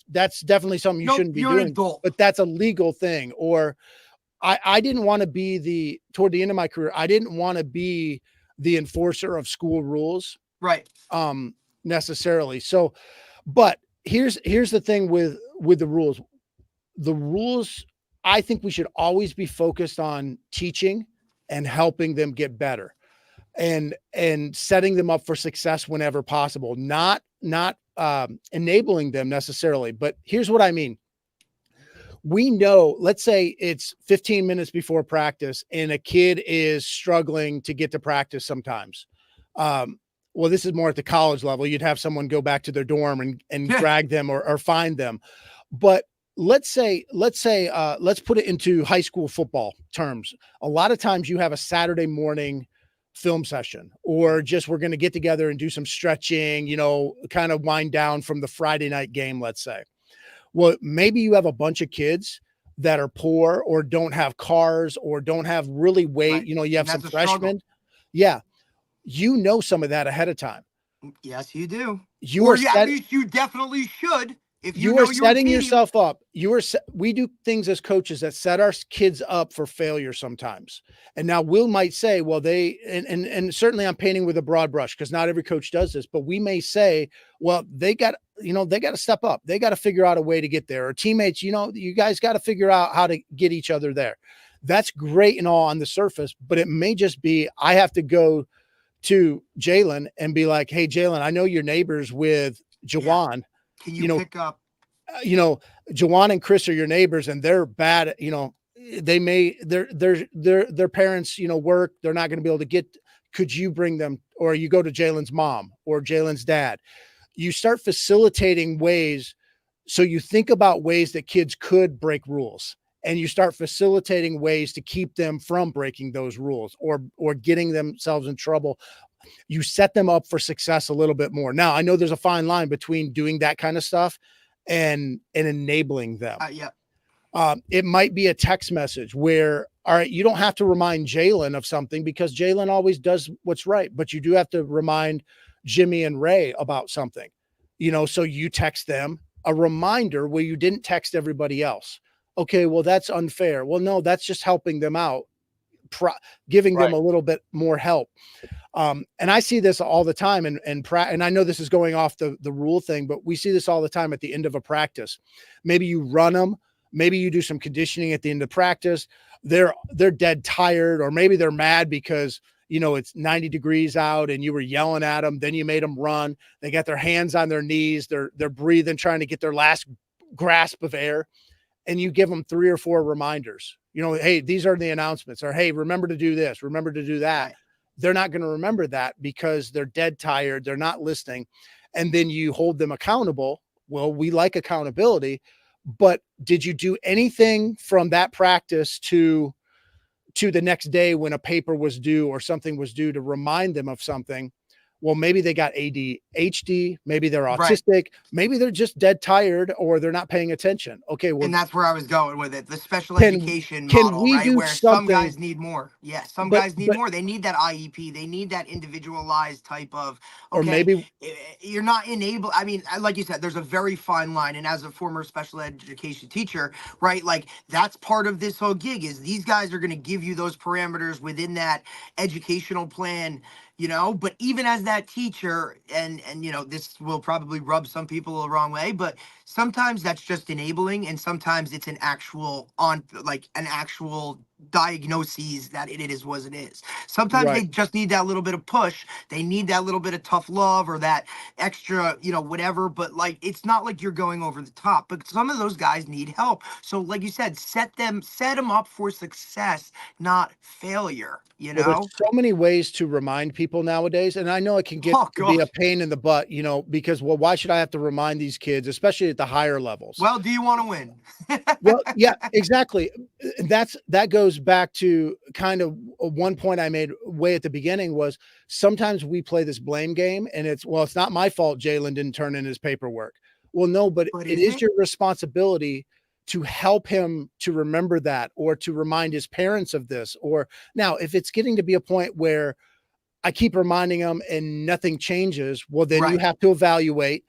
that's definitely something you shouldn't be doing, but that's a legal thing. Or I didn't want to be toward the end of my career, I didn't want to be the enforcer of school rules. Right. Necessarily. So, but here's the thing with the rules. The rules, I think we should always be focused on teaching and helping them get better and setting them up for success whenever possible, not enabling them necessarily. But here's what I mean. We know, let's say it's 15 minutes before practice and a kid is struggling to get to practice sometimes. Well, this is more at the college level. You'd have someone go back to their dorm and drag them or find them. But let's put it into high school football terms. A lot of times you have a Saturday morning film session, or just we're going to get together and do some stretching, kind of wind down from the Friday night game, let's say. Well, maybe you have a bunch of kids that are poor or don't have cars or don't have really weight. Right. You have And some that's a struggle. freshmen. Yeah. Some of that ahead of time. Yes, you do. At least you definitely should. If you are setting yourself up. We do things as coaches that set our kids up for failure sometimes. And now Will might say, well, and certainly I'm painting with a broad brush because not every coach does this, but we may say, well, they got to step up. They got to figure out a way to get there. Or teammates, you guys got to figure out how to get each other there. That's great and all on the surface, but it may just be, I have to go to Jalen and be like, hey, Jalen, I know you're neighbors with Jawan. Yeah. Can you pick up? Jawan and Chris are your neighbors and they're bad. They may, their parents, work. They're not going to be able to get, could you bring them, or you go to Jalen's mom or Jalen's dad. You start facilitating ways. So you think about ways that kids could break rules, and you start facilitating ways to keep them from breaking those rules or getting themselves in trouble. You set them up for success a little bit more. Now, I know there's a fine line between doing that kind of stuff and enabling them. It might be a text message where, all right, you don't have to remind Jalen of something because Jalen always does what's right, but you do have to remind Jimmy and Ray about something, so you text them a reminder where you didn't text everybody else. Okay, well, that's unfair. Well, no, that's just helping them out, giving them a little bit more help. And I see this all the time. And I know this is going off the rule thing, but we see this all the time at the end of a practice. Maybe you run them. Maybe you do some conditioning at the end of practice. They're dead tired, or maybe they're mad because, it's 90 degrees out and you were yelling at them. Then you made them run. They got their hands on their knees. They're breathing, trying to get their last grasp of air. And you give them 3 or 4 reminders, hey, these are the announcements, or, hey, remember to do this, remember to do that. They're not going to remember that because they're dead tired. They're not listening. And then you hold them accountable. Well, we like accountability, but did you do anything from that practice to the next day when a paper was due or something was due to remind them of something? Well, maybe they got ADHD, maybe they're autistic, maybe they're just dead tired, or they're not paying attention. Okay, well, and that's where I was going with it. The special education model, right? Where some guys need more. Yeah, some guys need more. They need that IEP. They need that individualized type of, okay, or maybe you're not enabled. I mean, like you said, there's a very fine line. And as a former special education teacher, right, like that's part of this whole gig is these guys are going to give you those parameters within that educational plan, but even as that teacher, and this will probably rub some people the wrong way, but sometimes that's just enabling, and sometimes it's an actual diagnoses that it is what it is. Sometimes they just need that little bit of push. They need that little bit of tough love or that extra, whatever. But like, it's not like you're going over the top, but some of those guys need help. So like you said, set them up for success, not failure, Well, there's so many ways to remind people nowadays. And I know it can get to be a pain in the butt, because, well, why should I have to remind these kids, especially at the higher levels? Well, do you want to win? Well, yeah, exactly. That goes back to kind of one point I made way at the beginning was sometimes we play this blame game and it's not my fault Jalen didn't turn in his paperwork. Well, no, but it is your responsibility to help him to remember that, or to remind his parents of this. Or now if it's getting to be a point where I keep reminding him and nothing changes, well, then you have to evaluate,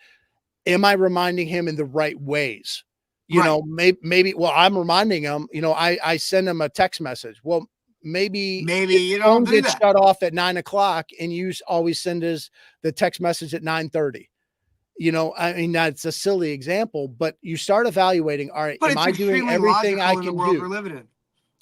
am I reminding him in the right ways? Maybe, well, I'm reminding him, I send him a text message. Well, maybe you don't do that. Shut off at 9:00 and you always send the text message at 9:30. I mean, that's a silly example, but you start evaluating, all right, am I doing everything I can do? We're living in.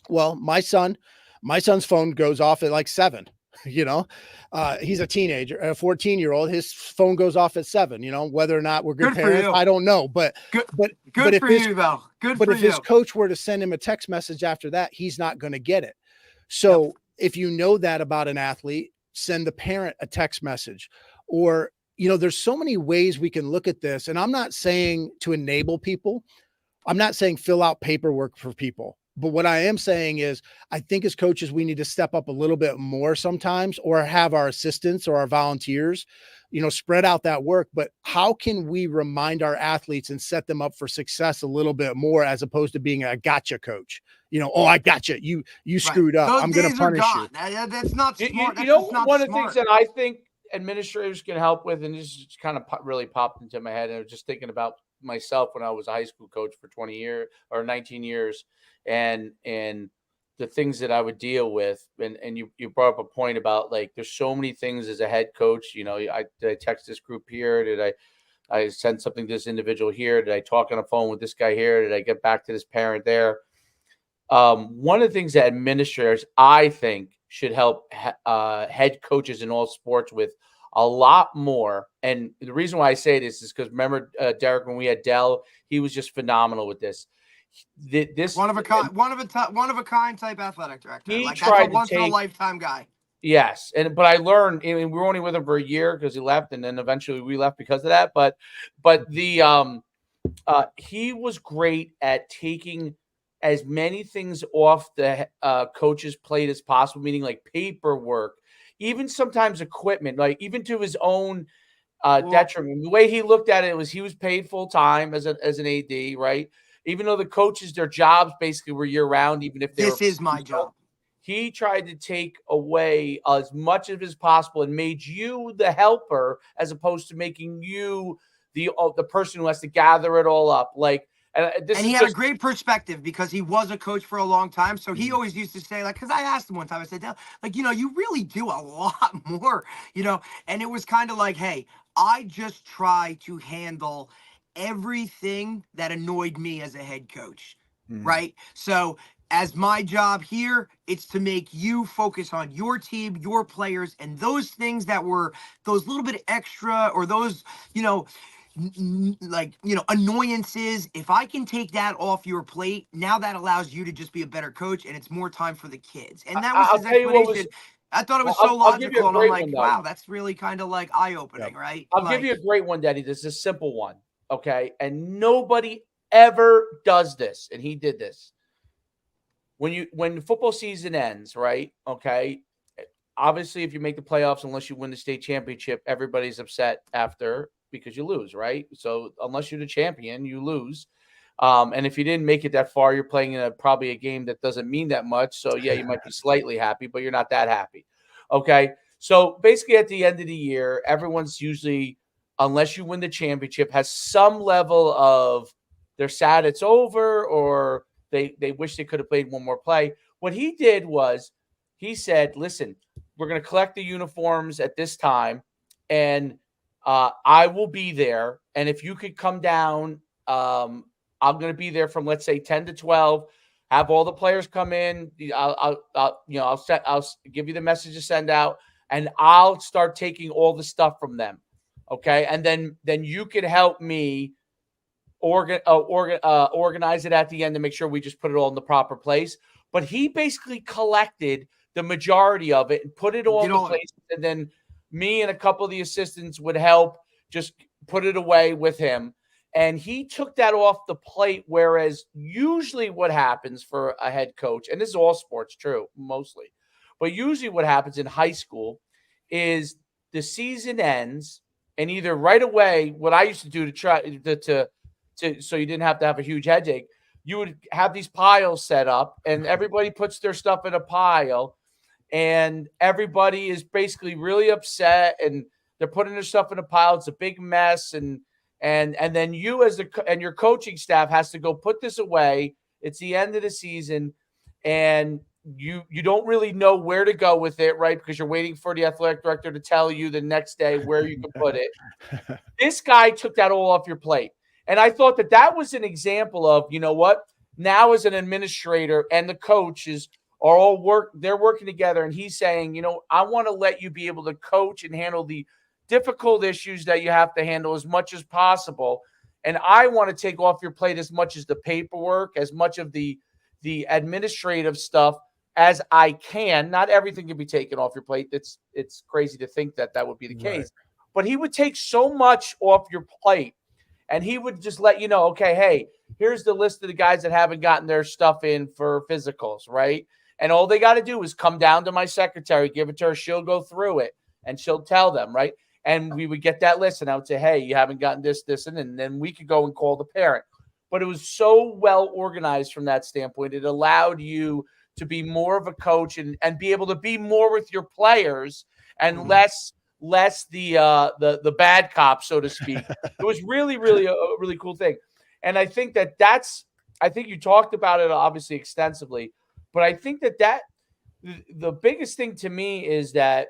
Well, my son's phone goes off at like 7. He's a teenager, a 14-year-old. His phone goes off at 7. Whether or not we're good parents, I don't know. But if his coach were to send him a text message after that, he's not going to get it. So if you know that about an athlete, send the parent a text message. Or there's so many ways we can look at this. And I'm not saying to enable people. I'm not saying fill out paperwork for people. But what I am saying is, I think as coaches, we need to step up a little bit more sometimes, or have our assistants or our volunteers, spread out that work. But how can we remind our athletes and set them up for success a little bit more, as opposed to being a gotcha coach? Oh, I gotcha. You Right. screwed up. Those I'm going to days are punish you. gone. That's not You, smart. you That's know, just not one of the things smart. that I think administrators can help with, and this just kind of really popped into my head, and I was just thinking about myself when I was a high school coach for 20 years or 19 years, and the things that I would deal with. And you brought up a point about, like, there's so many things as a head coach. Did I text this group here? Did I send something to this individual here? Did I talk on the phone with this guy here? Did I get back to this parent there? One of the things that administrators, I think, should help head coaches in all sports with a lot more. And the reason why I say this is because, remember, Derek, when we had Dell, he was just phenomenal with this. This One of a kind type athletic director. He Like, tried that's a to once in a take- lifetime guy. Yes, but I learned. I mean, we were only with him for a year because he left, and then eventually we left because of that. But he was great at taking as many things off the coach's plate as possible, meaning like paperwork, even sometimes equipment, like even to his own detriment. The way he looked at it was he was paid full time as an AD, right? Even though the coaches, their jobs basically were year round, even if this is my job. He tried to take away as much of it as possible and made you the helper, as opposed to making you the person who has to gather it all up. And he had a great perspective because he was a coach for a long time. So he always used to say, like, because I asked him one time, I said, like, you really do a lot more, and it was kind of like, hey, I just try to handle everything that annoyed me as a head coach. Right. So as my job here, it's to make you focus on your team, your players, and those things that were those little bit extra, or those, annoyances. If I can take that off your plate, now that allows you to just be a better coach, and it's more time for the kids. And that was his explanation. I thought it was so logical, and I'm like, wow, that's really kind of like eye-opening, right? I'll give you a great one, Daddy. This is a simple one, okay? And nobody ever does this, and he did this. When football season ends, right? Okay. Obviously, if you make the playoffs, unless you win the state championship, everybody's upset after because you lose, right? So unless you're the champion, you lose. And if you didn't make it that far, you're playing in probably a game that doesn't mean that much. So yeah, you might be slightly happy, but you're not that happy. Okay. So basically at the end of the year, everyone's usually, unless you win the championship, has some level of they're sad it's over, or they wish they could have played one more play. What he did was he said, listen, we're going to collect the uniforms at this time, and I will be there. And if you could come down, I'm going to be there from, let's say, 10 to 12. Have all the players come in. I'll give you the message to send out, and I'll start taking all the stuff from them. Okay, and then you could help me organize it at the end to make sure we just put it all in the proper place. But he basically collected the majority of it and put it all in the place, and then me and a couple of the assistants would help just put it away with him. And he took that off the plate, whereas usually what happens for a head coach, and this is all sports true, mostly, but usually what happens in high school is the season ends, and either right away, what I used to do to try to so you didn't have to have a huge headache, you would have these piles set up, and everybody puts their stuff in a pile, and everybody is basically really upset, and they're putting their stuff in a pile. It's a big mess, and then you and your coaching staff has to go put this away. It's the end of the season, and you don't really know where to go with it, right? Because you're waiting for the athletic director to tell you the next day where you can put it. This guy took that all off your plate. And I thought that was an example of, you know what? Now as an administrator and the coaches are they're working together, and he's saying, I want to let you be able to coach and handle the difficult issues that you have to handle as much as possible. And I want to take off your plate as much as the paperwork, as much of the administrative stuff as I can. Not everything can be taken off your plate. It's crazy to think that would be the case. But he would take so much off your plate. And he would just let you know, okay, hey, here's the list of the guys that haven't gotten their stuff in for physicals, right? And all they got to do is come down to my secretary, give it to her. She'll go through it and she'll tell them, right? And we would get that list and I would say, hey, you haven't gotten this, and then we could go and call the parent. But it was so well organized from that standpoint. It allowed you to be more of a coach and be able to be more with your players and less the bad cop, so to speak. It was really, really a really cool thing. And I think I think you talked about it obviously extensively, but I think that the biggest thing to me is that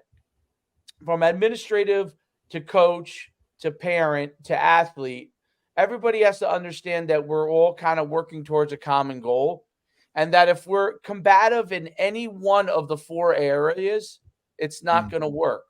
from administrative to coach to parent to athlete, everybody has to understand that we're all kind of working towards a common goal. And that if we're combative in any one of the 4 areas, it's not going to work.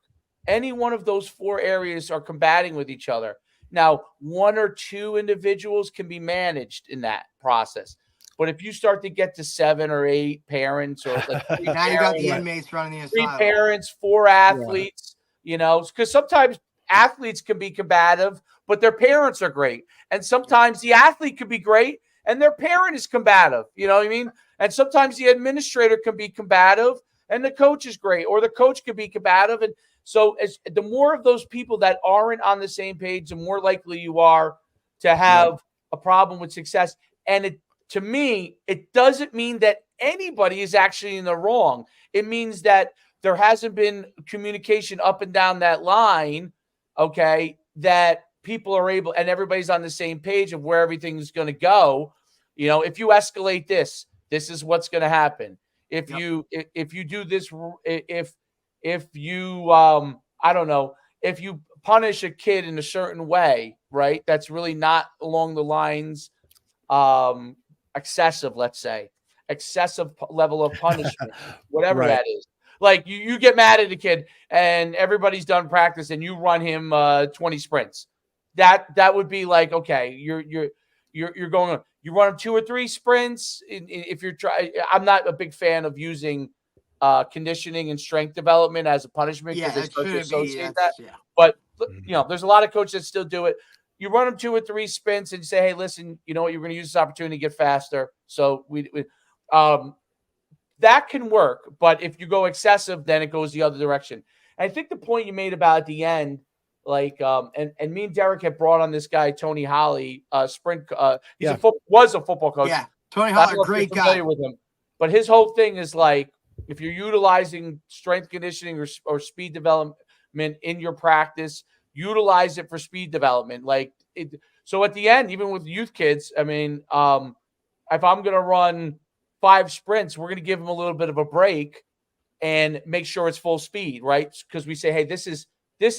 Any one of those 4 areas are combating with each other. Now, 1 or 2 individuals can be managed in that process. But if you start to get to 7 or 8 parents, or like now you got the inmates running the 3 asylum. parents, 4 athletes, because sometimes athletes can be combative, but their parents are great. And sometimes the athlete could be great and their parent is combative. You know what I mean? And sometimes the administrator can be combative and the coach is great, or the coach can be combative. And so the more of those people that aren't on the same page, the more likely you are to have a problem with success. And to me, it doesn't mean that anybody is actually in the wrong. It means that there hasn't been communication up and down that line, okay, that people are able, and everybody's on the same page of where everything's going to go. If you escalate this is what's going to happen. If you do this, if you I don't know, if you punish a kid in a certain way, right, that's really not along the lines excessive, let's say, excessive level of punishment, whatever that is. Like you get mad at a kid and everybody's done practice and you run him 20 sprints. That would be like, okay, you're going, you run him 2 or 3 sprints. If you're trying, I'm not a big fan of using conditioning and strength development as a punishment because they start to associate that. But there's a lot of coaches that still do it. You run them 2 or 3 sprints and say, hey, listen, you know what? You're going to use this opportunity to get faster. So that can work. But if you go excessive, then it goes the other direction. And I think the point you made about at the end, like, and me and Derek had brought on this guy, Tony Holly, sprint. Was a football coach. Yeah, Tony Holly, great guy. With him. But his whole thing is like, if you're utilizing strength conditioning or speed development in your practice, utilize it for speed development. So at the end, even with youth kids, I mean, if I'm going to run 5 sprints, we're going to give them a little bit of a break and make sure it's full speed, right? Because we say, hey, this is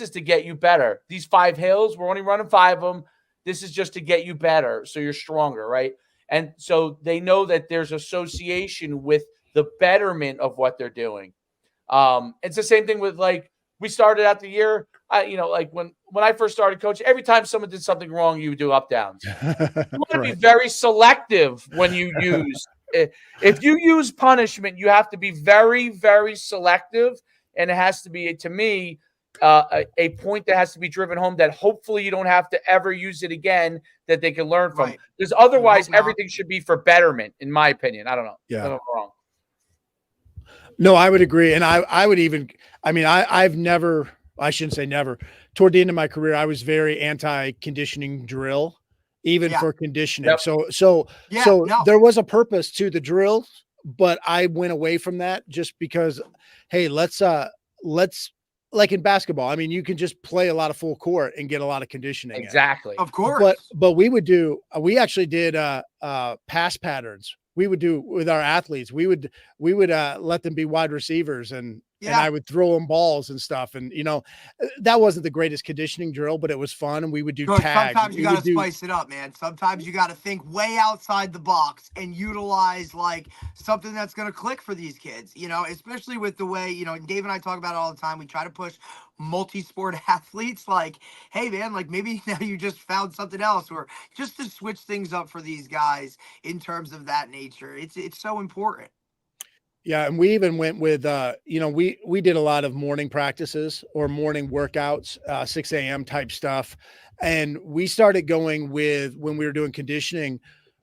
to get you better. These 5 hills, we're only running 5 of them. This is just to get you better, so you're stronger, right? And so they know that there's association with the betterment of what they're doing. It's the same thing with, like, we started out the year, like when I first started coaching, every time someone did something wrong, you would do up downs. You want to be very selective when you use. If you use punishment, you have to be very, very selective, and it has to be, to me, a point that has to be driven home that hopefully you don't have to ever use it again, that they can learn from. Because otherwise, everything should be for betterment, in my opinion. I don't know. Yeah. I'm wrong. No, I would agree. And I would even, I mean, I shouldn't say never. Toward the end of my career, I was very anti-conditioning drill, even for conditioning. Yep. So there was a purpose to the drill, but I went away from that just because, hey, let's like in basketball. I mean, you can just play a lot of full court and get a lot of conditioning. Exactly. Of course. But we actually did pass patterns. We would do with our athletes. We would let them be wide receivers and I would throw them balls and stuff. And, that wasn't the greatest conditioning drill, but it was fun. And we would do tags. Sometimes you got to spice it up, man. Sometimes you got to think way outside the box and utilize like something that's going to click for these kids, especially with the way, Dave and I talk about it all the time. We try to push multi-sport athletes, like, hey man, like maybe now you just found something else, or just to switch things up for these guys in terms of that nature. It's so important. Yeah, and we even went with we did a lot of morning practices or morning workouts, 6 a.m. type stuff. And we started going with when we were doing conditioning,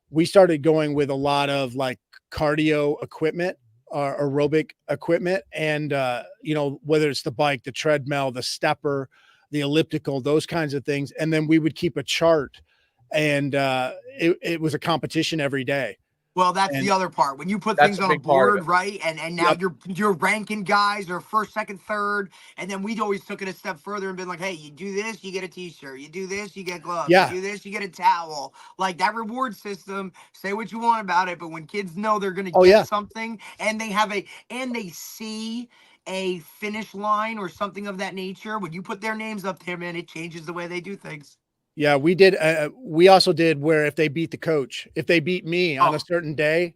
we started going with a lot of like cardio equipment or aerobic equipment. And whether it's the bike, the treadmill, the stepper, the elliptical, those kinds of things. And then we would keep a chart and it was a competition every day. Well, that's And the other part. When you put That's things a on a big part of board, it. right? And now yep, you're ranking guys or first, second, third. And then we'd always took it a step further and been like, hey, you do this, you get a t-shirt. You do this, you get gloves. You yeah, do this, you get a towel. Like that reward system, say what you want about it, but when kids know they're gonna oh get yeah. something and they see a finish line or something of that nature, when you put their names up there, man, it changes the way they do things. Yeah, we did. We also did where if they beat the coach, if they beat me on Oh, a certain day,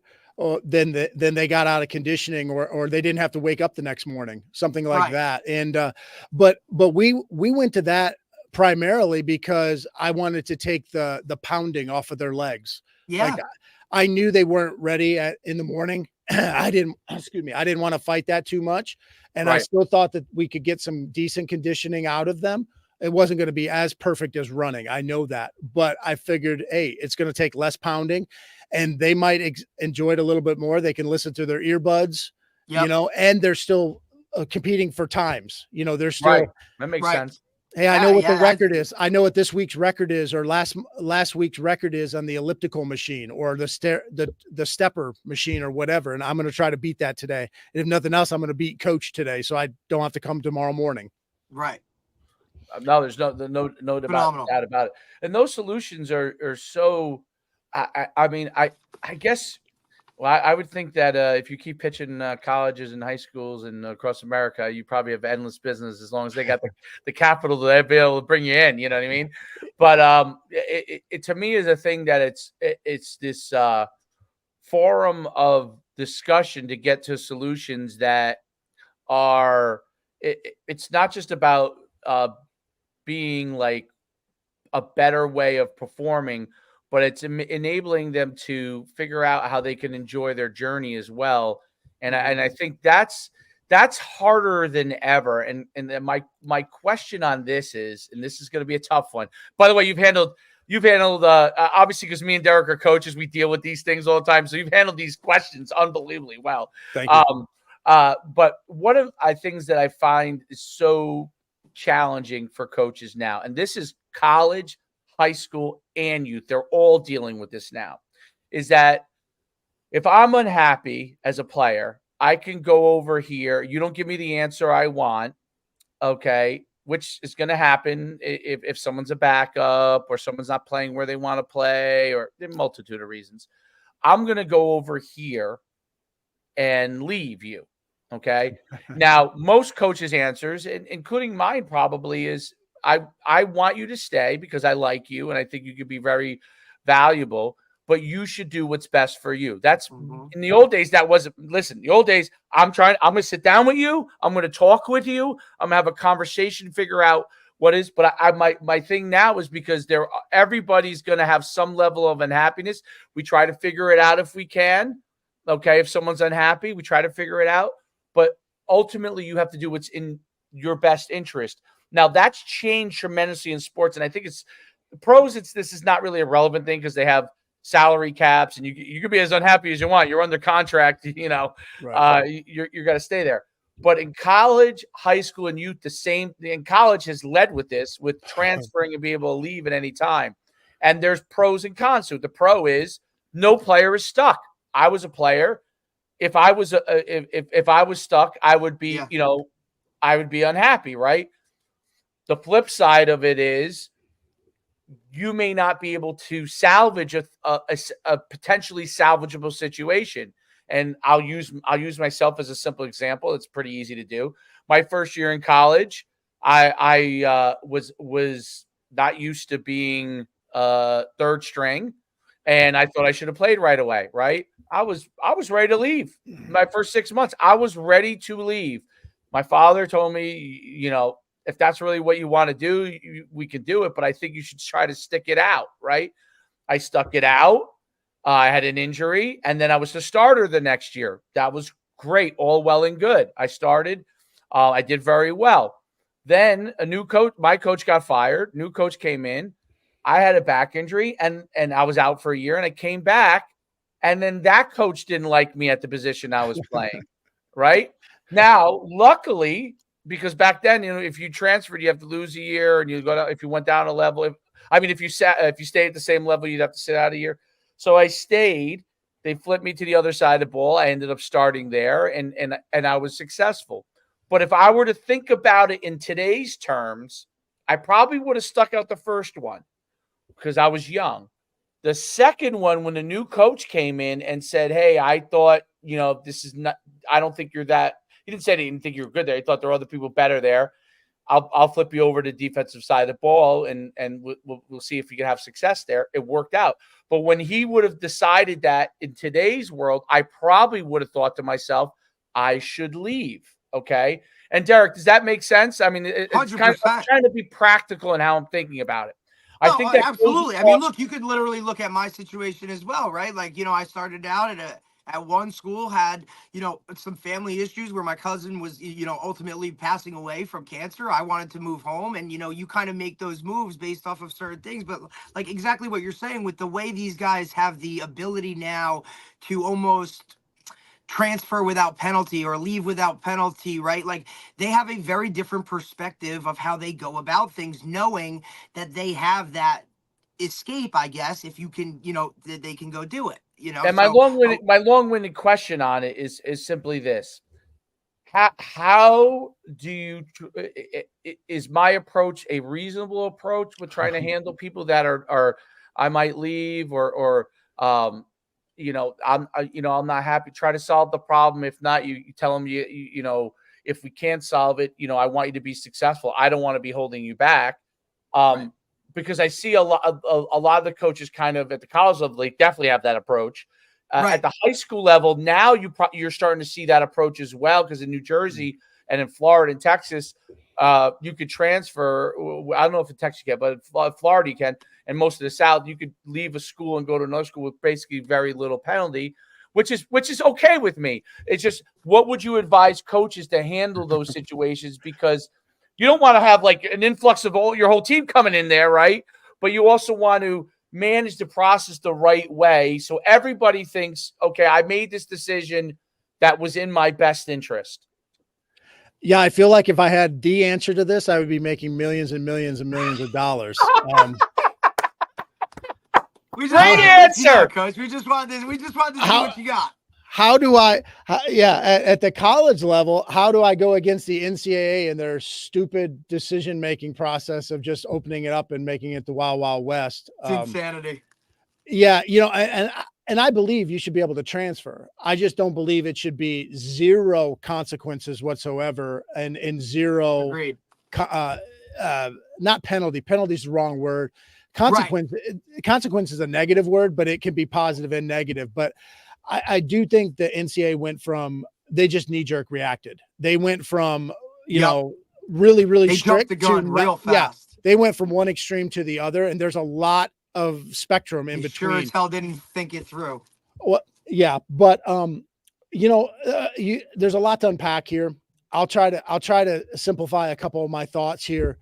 then they got out of conditioning or they didn't have to wake up the next morning, something like right. that. And but we went to that primarily because I wanted to take the pounding off of their legs. Like Yeah. I knew they weren't ready in the morning. I didn't, excuse me, I didn't want to fight that too much, and I Right. still thought that we could get some decent conditioning out of them. It wasn't going to be as perfect as running. I know that, but I figured, hey, it's going to take less pounding and they might enjoy it a little bit more. They can listen to their earbuds, Yep. and they're still competing for times. They're Right. still, That makes Right. sense. hey, I know what the Yeah. record is. I know what this week's record is, or last week's record is on the elliptical machine or the stepper machine or whatever. And I'm going to try to beat that today. And if nothing else, I'm going to beat coach today, so I don't have to come tomorrow morning. Right. No, there's no Phenomenal. doubt about it. And those solutions are so. I mean, I guess. Well, I would think that if you keep pitching colleges and high schools and across America, you probably have endless business as long as they got the capital to be able to bring you in. You know what I mean? But it to me is a thing that it's this forum of discussion to get to solutions that are. It's not just about being like a better way of performing, but it's enabling them to figure out how they can enjoy their journey as well. And I think that's harder than ever. And then my question on this is, and this is going to be a tough one. By the way, you've handled obviously because me and Derek are coaches, we deal with these things all the time. So you've handled these questions unbelievably well. Thank you. But one of the things that I find is so challenging for coaches now, and this is college, high school, and youth, they're all dealing with this now, is that if I'm unhappy as a player, I can go over here. You don't give me the answer I want, okay, which is going to happen if someone's a backup or someone's not playing where they want to play or a multitude of reasons. I'm going to go over here and leave you. Okay. Now, most coaches' answers, including mine, probably is I want you to stay because I like you and I think you could be very valuable, but you should do what's best for you. That's in the old days. That wasn't, listen, the old days, I'm going to sit down with you. I'm going to talk with you. I'm going to have a conversation, figure out what is, but my thing now is because everybody's going to have some level of unhappiness. We try to figure it out if we can. Okay. If someone's unhappy, we try to figure it out. But ultimately, you have to do what's in your best interest. Now, that's changed tremendously in sports. And I think it's the pros. This is not really a relevant thing because they have salary caps and you can be as unhappy as you want. You're under contract, Right. You're going to stay there. But in college, high school, and youth, in college has led with this, with transferring and being able to leave at any time. And there's pros and cons to it. The pro is no player is stuck. I was a player. If I was if I was stuck, I would be, I would be unhappy, right? The flip side of it is you may not be able to salvage a potentially salvageable situation. And I'll use myself as a simple example. It's pretty easy to do. My first year in college, I was not used to being third string, and I thought I should have played right away. Right? I was ready to leave. My first 6 months, I was ready to leave. My father told me, if that's really what you want to do, we can do it. But I think you should try to stick it out. Right? I stuck it out. I had an injury, and then I was the starter the next year. That was Great, all well and good. I started. I did very well. Then a new coach, my coach got fired. New coach came in. I had a back injury and I was out for a year and I came back. And then that coach didn't like me at the position I was playing. Right now, luckily, because back then, if you transferred, you have to lose a year, and you go down, if you went down a level. If you stayed at the same level, you'd have to sit out a year. So I stayed. They flipped me to the other side of the ball. I ended up starting there, and I was successful. But if I were to think about it in today's terms, I probably would have stuck out the first one because I was young. The second one, when the new coach came in and said, "Hey, I thought, this is not. I don't think you're that." He didn't say he didn't think you were good there. He thought there were other people better there. I'll flip you over to the defensive side of the ball, and we'll see if you can have success there. It worked out. But when he would have decided that in today's world, I probably would have thought to myself, I should leave. Okay. And Derek, does that make sense? I mean, it's kind of, I'm trying to be practical in how I'm thinking about it. I think that absolutely. I mean, look, you could literally look at my situation as well, right? Like, I started out at one school, had, some family issues where my cousin was, ultimately passing away from cancer. I wanted to move home, and, you kind of make those moves based off of certain things. But like exactly what you're saying, with the way these guys have the ability now to almost transfer without penalty or leave without penalty, right? Like, they have a very different perspective of how they go about things, knowing that they have that escape, I guess, if you can, that they can go do it, And my long-winded question on it is simply this: how do you? Is my approach a reasonable approach with trying to handle people that are I might leave or I'm not happy. Try to solve the problem. If not, you tell them if we can't solve it, I want you to be successful. I don't want to be holding you back. Right. Because I see a lot of the coaches kind of at the college level, they definitely have that approach. Right. At the high school level, now you're starting to see that approach as well, because in New Jersey and in Florida and Texas, you could transfer. I don't know if in Texas you can, but in Florida you can, and most of the South, you could leave a school and go to another school with basically very little penalty, which is okay with me. It's just, what would you advise coaches to handle those situations? Because you don't want to have like an influx of your whole team coming in there, right? But you also want to manage the process the right way, so everybody thinks, okay, I made this decision that was in my best interest. Yeah, I feel like if I had the answer to this, I would be making millions and millions and millions of dollars. Great answer, Coach. We just wanted to see what you got. How do I, at the college level, how do I go against the NCAA and their stupid decision-making process of just opening it up and making it the Wild Wild West? It's insanity. Yeah, and I believe you should be able to transfer. I just don't believe it should be zero consequences whatsoever and zero. Agreed. Not penalty. Penalty is the wrong word. Consequence. Right. Consequence is a negative word, but it can be positive and negative. But I do think the NCAA went from, they just knee-jerk reacted. They went from, really, really strict jumped the gun real fast. Yeah, they went from one extreme to the other, and there's a lot of spectrum in between. Sure as hell didn't think it through. Well, yeah, but there's a lot to unpack here. I'll try to simplify a couple of my thoughts here.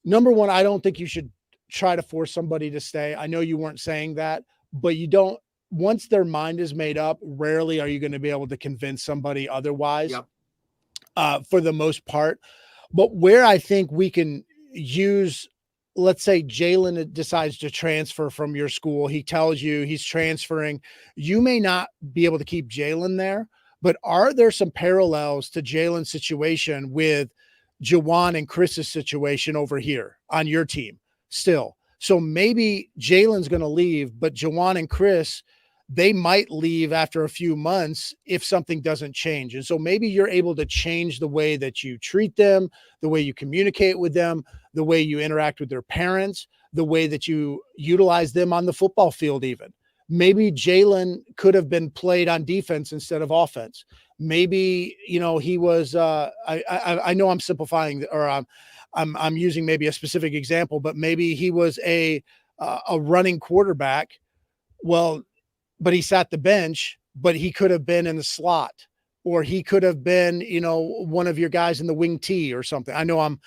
Number one, I don't think you should try to force somebody to stay. I know you weren't saying that, but you don't. Once their mind is made up, rarely are you going to be able to convince somebody otherwise. Yep. For the most part. But where I think we can use, let's say Jalen decides to transfer from your school. He tells you he's transferring. You may not be able to keep Jalen there, but are there some parallels to Jalen's situation with Jawan and Chris's situation over here on your team still? So maybe Jalen's going to leave, but Jawan and Chris, they might leave after a few months if something doesn't change. And so maybe you're able to change the way that you treat them, the way you communicate with them, the way you interact with their parents, the way that you utilize them on the football field even. Maybe Jalen could have been played on defense instead of offense. Maybe, he was, I know I'm simplifying, or I'm using maybe a specific example, but maybe he was a running quarterback. Well, but he sat the bench, but he could have been in the slot. or he could have been, one of your guys in the wing T or something. I know I'm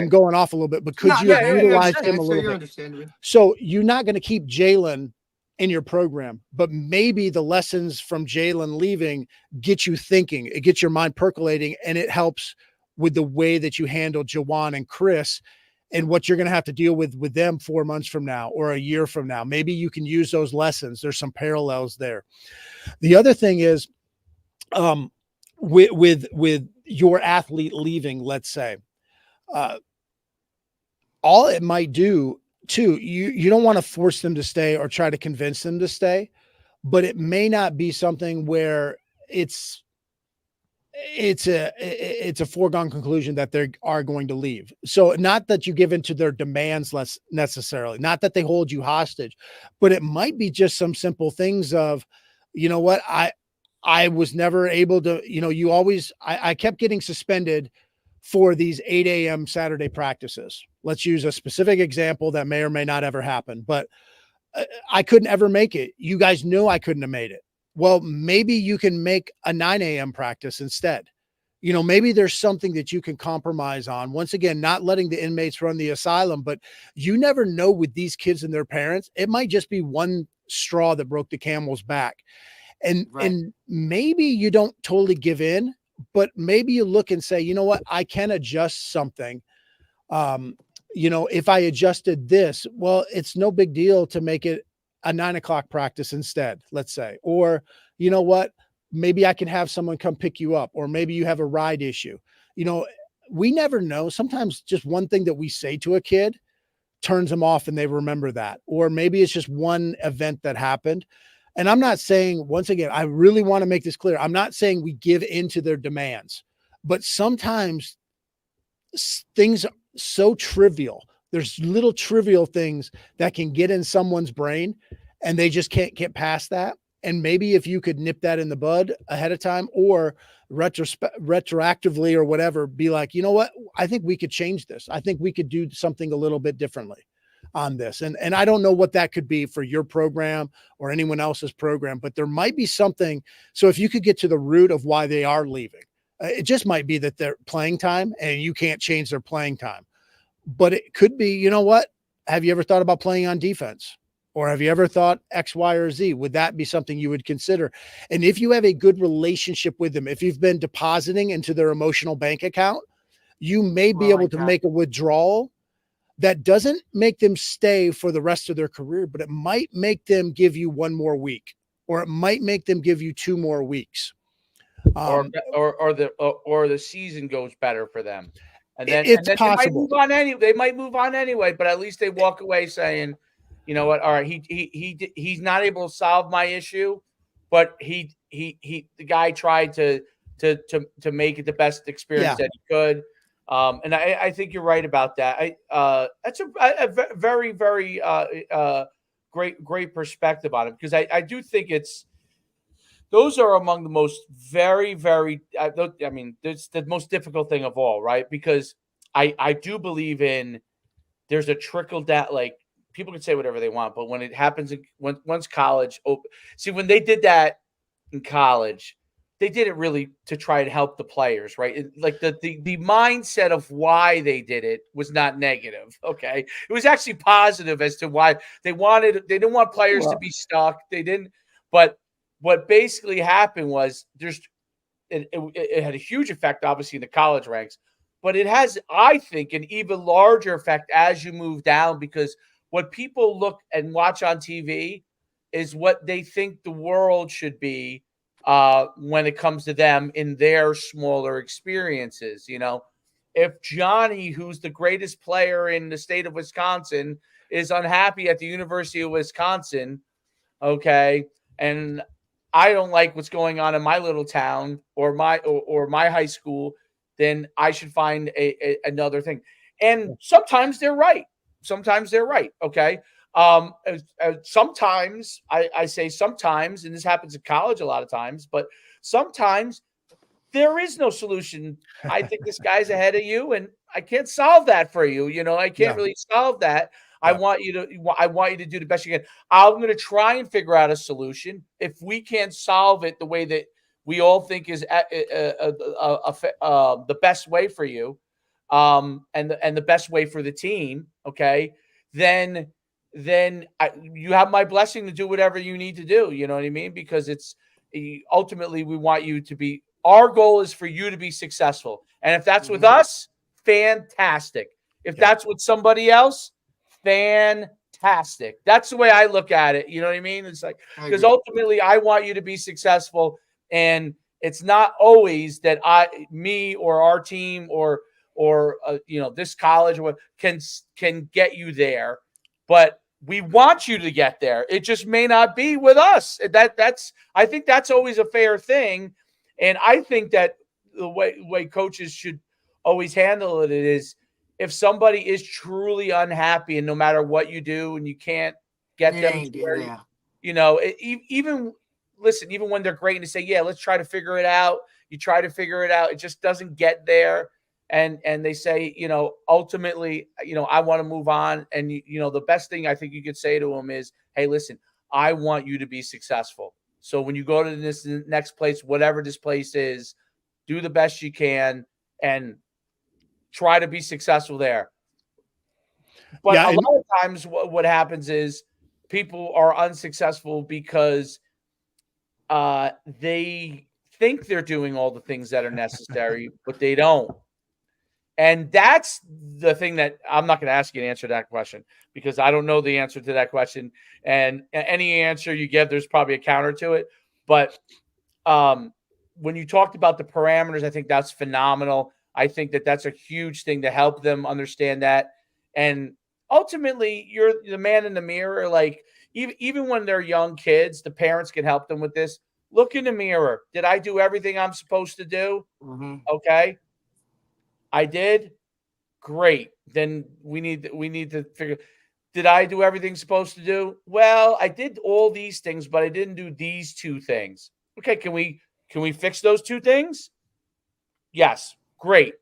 going off a little bit, but could you have utilized him a little bit? Understanding. So you're not going to keep Jalen in your program, but maybe the lessons from Jalen leaving get you thinking, it gets your mind percolating, and it helps with the way that you handle Jawan and Chris and what you're going to have to deal with them 4 months from now or a year from now. Maybe you can use those lessons. There's some parallels there. The other thing is, with your athlete leaving, let's say, all it might do too, you don't want to force them to stay or try to convince them to stay, but it may not be something where it's a foregone conclusion that they are going to leave. So not that you give into their demands less necessarily, not that they hold you hostage, but it might be just some simple things of, you know what, I was never able to, I kept getting suspended for these 8 a.m. Saturday practices. Let's use a specific example that may or may not ever happen, but I couldn't ever make it. You guys knew I couldn't have made it. Well, maybe you can make a 9 a.m. practice instead. Maybe there's something that you can compromise on. Once again, not letting the inmates run the asylum, but you never know with these kids and their parents. It might just be one straw that broke the camel's back. And maybe you don't totally give in, but maybe you look and say, you know what, I can adjust something. If I adjusted this, well, it's no big deal to make it a 9 o'clock practice instead, let's say. Or, you know what, maybe I can have someone come pick you up, or maybe you have a ride issue. We never know. Sometimes just one thing that we say to a kid turns them off and they remember that. Or maybe it's just one event that happened. And I'm not saying, once again, I really want to make this clear. I'm not saying we give into their demands, but sometimes things are so trivial. There's little trivial things that can get in someone's brain and they just can't get past that. And maybe if you could nip that in the bud ahead of time, or retroactively or whatever, be like, you know what, I think we could change this. I think we could do something a little bit differently on this. And I don't know what that could be for your program or anyone else's program, but there might be something. So if you could get to the root of why they are leaving, it just might be that they're playing time and you can't change their playing time. But it could be, you know what, have you ever thought about playing on defense? Or have you ever thought X, Y, or Z? Would that be something you would consider? And if you have a good relationship with them, if you've been depositing into their emotional bank account, you may be able to make a withdrawal that doesn't make them stay for the rest of their career, but it might make them give you 1 more week, or it might make them give you 2 more weeks. Or the season goes better for them. And then, it's possible. They might move on anyway, but at least they walk away saying, you know what, all right, he's not able to solve my issue, but the guy tried to make it the best experience that he could. And I think you're right about that. That's a very, very great perspective on it, because I do think those are among the most very, very, it's the most difficult thing of all, right? Because I do believe there's a trickle down, like, people can say whatever they want, but when it happens, once college see, when they did that in college, they did it really to try and help the players, right? Like the mindset of why they did it was not negative. Okay. It was actually positive as to why they didn't want players to be stuck. They didn't, but what basically happened was it had a huge effect, obviously, in the college ranks, but it has, I think, an even larger effect as you move down, because what people look and watch on TV is what they think the world should be when it comes to them in their smaller experiences. If Johnny, who's the greatest player in the state of Wisconsin, is unhappy at the University of Wisconsin, okay, and I don't like what's going on in my little town or my high school, then I should find another thing. And sometimes they're right. Okay. Sometimes I say sometimes, and this happens in college a lot of times, but sometimes there is no solution. I think this guy's ahead of you, and I can't solve that for you. I can't really solve that. I want you to do the best you can. I'm going to try and figure out a solution. If we can't solve it the way that we all think is the best way for you, and the best way for the team, okay, then you have my blessing to do whatever you need to do. You know what I mean? Because ultimately we want you to be. Our goal is for you to be successful, and if that's with us, fantastic. If that's with somebody else, fantastic. That's the way I look at it. You know what I mean? It's like, because ultimately I want you to be successful, and it's not always that me or our team or this college can get you there, but we want you to get there. It just may not be with us. I think that's always a fair thing, and I think that the way coaches should always handle it is, if somebody is truly unhappy and no matter what you do and you can't get them to where, even listen, even when they're great and they say, yeah, let's try to figure it out. You try to figure it out. It just doesn't get there. And they say, ultimately, I want to move on. And, the best thing I think you could say to them is, hey, listen, I want you to be successful. So when you go to this next place, whatever this place is, do the best you can and try to be successful there. But a lot of times what happens is people are unsuccessful because they think they're doing all the things that are necessary, but they don't. And that's the thing that I'm not going to ask you to answer that question, because I don't know the answer to that question. And any answer you give, there's probably a counter to it. But when you talked about the parameters, I think that's phenomenal. I think that that's a huge thing to help them understand that. And ultimately, you're the man in the mirror. Like, even when they're young kids, the parents can help them with this. Look in the mirror. Did I do everything I'm supposed to do? Okay. I did. Great. Then we need to figure, did I do everything I'm supposed to do? Well, I did all these things, but I didn't do these two things. Okay. Can we fix those two things? Yes. Great.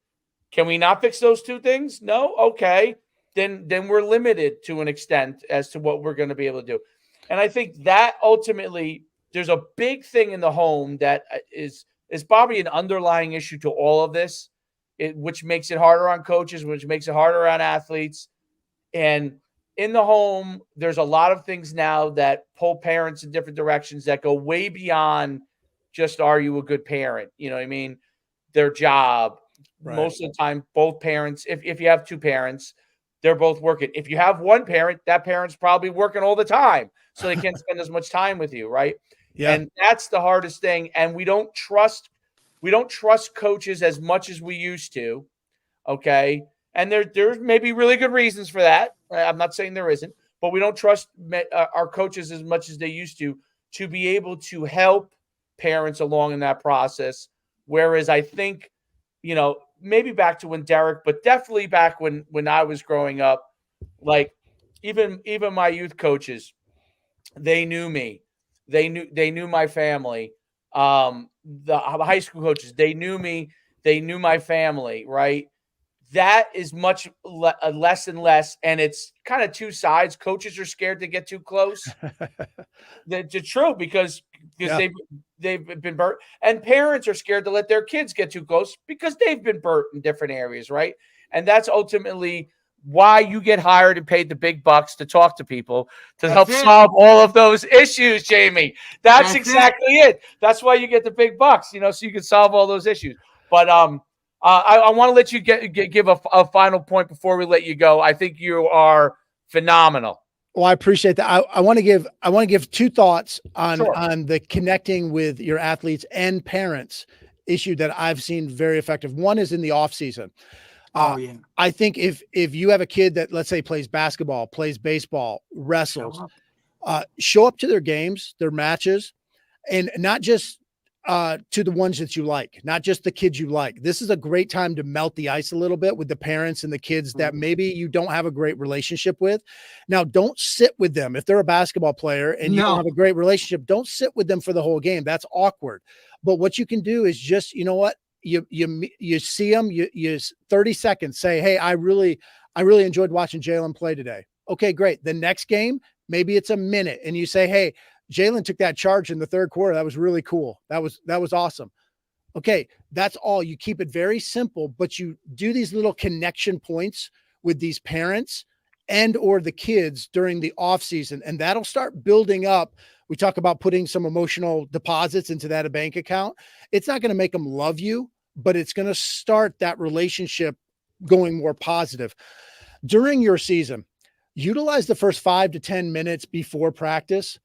Can we not fix those two things? No. Okay. Then we're limited to an extent as to what we're going to be able to do. And I think that ultimately there's a big thing in the home that is probably an underlying issue to all of this, which makes it harder on coaches, which makes it harder on athletes. And in the home, there's a lot of things now that pull parents in different directions that go way beyond just, are you a good parent? You know what I mean? Their job. Right. Most of the time, both parents, if you have two parents, they're both working. If you have one parent, that parent's probably working all the time, so they can't spend as much time with you, right? Yeah. And that's the hardest thing. And we don't trust coaches as much as we used to. Okay. And there's maybe really good reasons for that. I'm not saying there isn't, but we don't trust our coaches as much as they used to be able to help parents along in that process. Whereas I think, maybe back to when Derek, but definitely back when I was growing up, like even my youth coaches, they knew me. They knew my family. The high school coaches, they knew me. They knew my family, right? That is much less and less. And it's kind of two sides. Coaches are scared to get too close. That's true, because they've been burnt. And parents are scared to let their kids get too close because they've been burnt in different areas, right? And that's ultimately why you get hired and paid the big bucks to talk to people to help solve all of those issues, Jamie. That's exactly it. That's why you get the big bucks, so you can solve all those issues. But I want to let you give a final point before we let you go. I think you are phenomenal. Well, I appreciate that. I want to give two thoughts on the connecting with your athletes and parents issue that I've seen very effective. One is in the off season. I think if you have a kid that, let's say, plays basketball, plays baseball, wrestles, show up to their games, their matches, and not just to the ones that you like, not just the kids you like. This is a great time to melt the ice a little bit with the parents and the kids that maybe you don't have a great relationship with. Now, don't sit with them. If they're a basketball player and you don't have a great relationship, don't sit with them for the whole game. That's awkward. But what you can do is just, you see them, you 30 seconds, say, hey, I really enjoyed watching Jalen play today. Okay, great. The next game, maybe it's a minute, and you say, hey, Jalen took that charge in the third quarter. That was really cool. That was awesome. Okay, that's all. You keep it very simple, but you do these little connection points with these parents and or the kids during the off season, and that'll start building up. We talk about putting some emotional deposits into that bank account. It's not going to make them love you, but it's going to start that relationship going more positive. During your season, utilize the first 5 to 10 minutes before practice.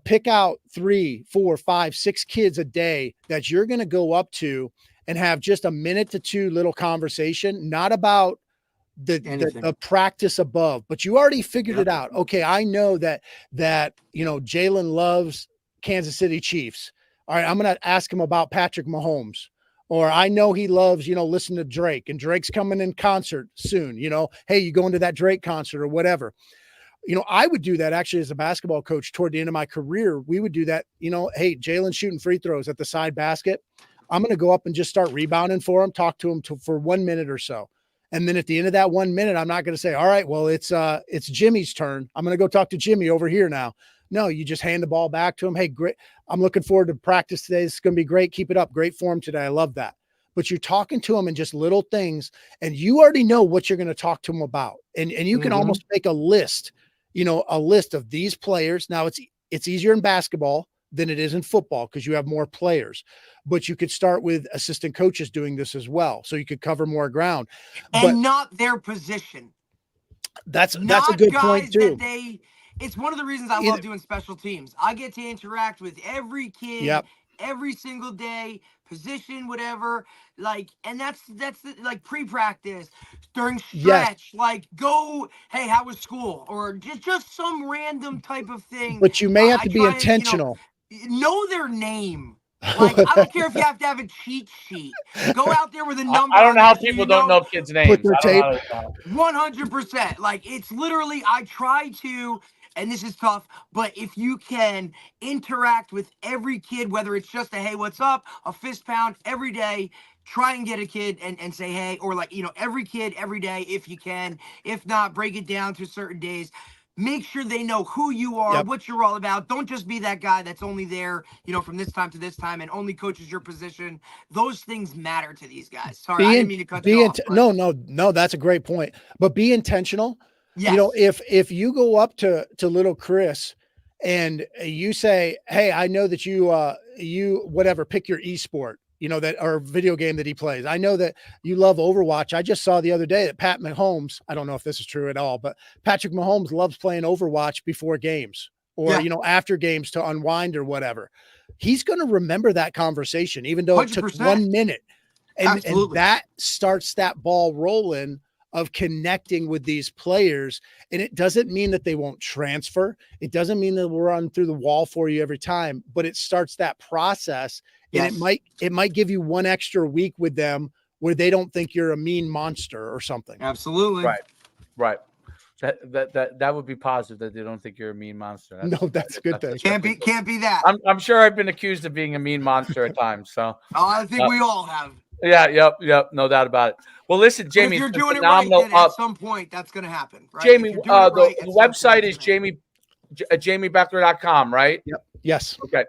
Pick out 3, 4, 5, 6 kids a day that you're going to go up to and have just a minute to 2 little conversation, not about the practice above, but you already figured it out. Okay, I know that Jalen loves Kansas City Chiefs. All right, I'm going to ask him about Patrick Mahomes. Or I know he loves, listen to Drake, and Drake's coming in concert soon. Hey, you going to that Drake concert or whatever. I would do that actually as a basketball coach toward the end of my career. We would do that. Hey, Jalen's shooting free throws at the side basket. I'm going to go up and just start rebounding for him, talk to him for 1 minute or so. And then at the end of that 1 minute, I'm not going to say, all right, well, it's Jimmy's turn. I'm going to go talk to Jimmy over here now. No, you just hand the ball back to him. Hey, great. I'm looking forward to practice today. It's going to be great. Keep it up. Great form today. I love that. But you're talking to him in just little things, and you already know what you're going to talk to him about. And you can almost make a list, a list of these players. Now it's easier in basketball than it is in football because you have more players, but you could start with assistant coaches doing this as well. So you could cover more ground and not their position. That's a good point too. It's one of the reasons I love doing special teams. I get to interact with every kid every single day, position, whatever. And that's like pre-practice, during stretch, go, hey, how was school? Or just some random type of thing. But you may have to be intentional. Know their name. I don't care if you have to have a cheat sheet. Go out there with a number. I don't know how people don't know kids' names. Put their tape. 100%. It's literally, I try to, and this is tough, but if you can interact with every kid, whether it's just a, hey, what's up, a fist pound every day, try and get a kid and say, hey, or every kid every day if you can. If not, break it down to certain days. Make sure they know who you are, what you're all about. Don't just be that guy that's only there, from this time to this time and only coaches your position. Those things matter to these guys. Sorry, I didn't mean to cut you off. No, that's a great point. But be intentional. Yes. If you go up to little Chris and you say, hey, I know that you whatever, pick your esport, that or video game that he plays. I know that you love Overwatch. I just saw the other day that Pat Mahomes, I don't know if this is true at all, but Patrick Mahomes loves playing Overwatch before games or, after games to unwind or whatever. He's going to remember that conversation, even though 100%. It took 1 minute. And that starts that ball rolling of connecting with these players. And it doesn't mean that they won't transfer. It doesn't mean that we'll run through the wall for you every time, but it starts that process. And it might give you 1 extra week with them where they don't think you're a mean monster or something. Absolutely. Right. That would be positive that they don't think you're a mean monster. That's a good thing. Can't be that. I'm sure I've been accused of being a mean monster at times. So I think we all have. Yeah. Yep. No doubt about it. Well, listen, Jamie, if you're doing it right, then at some point that's going to happen. Right? Jamie, the website is jamybechler.com, right? Yep. Yes. Okay.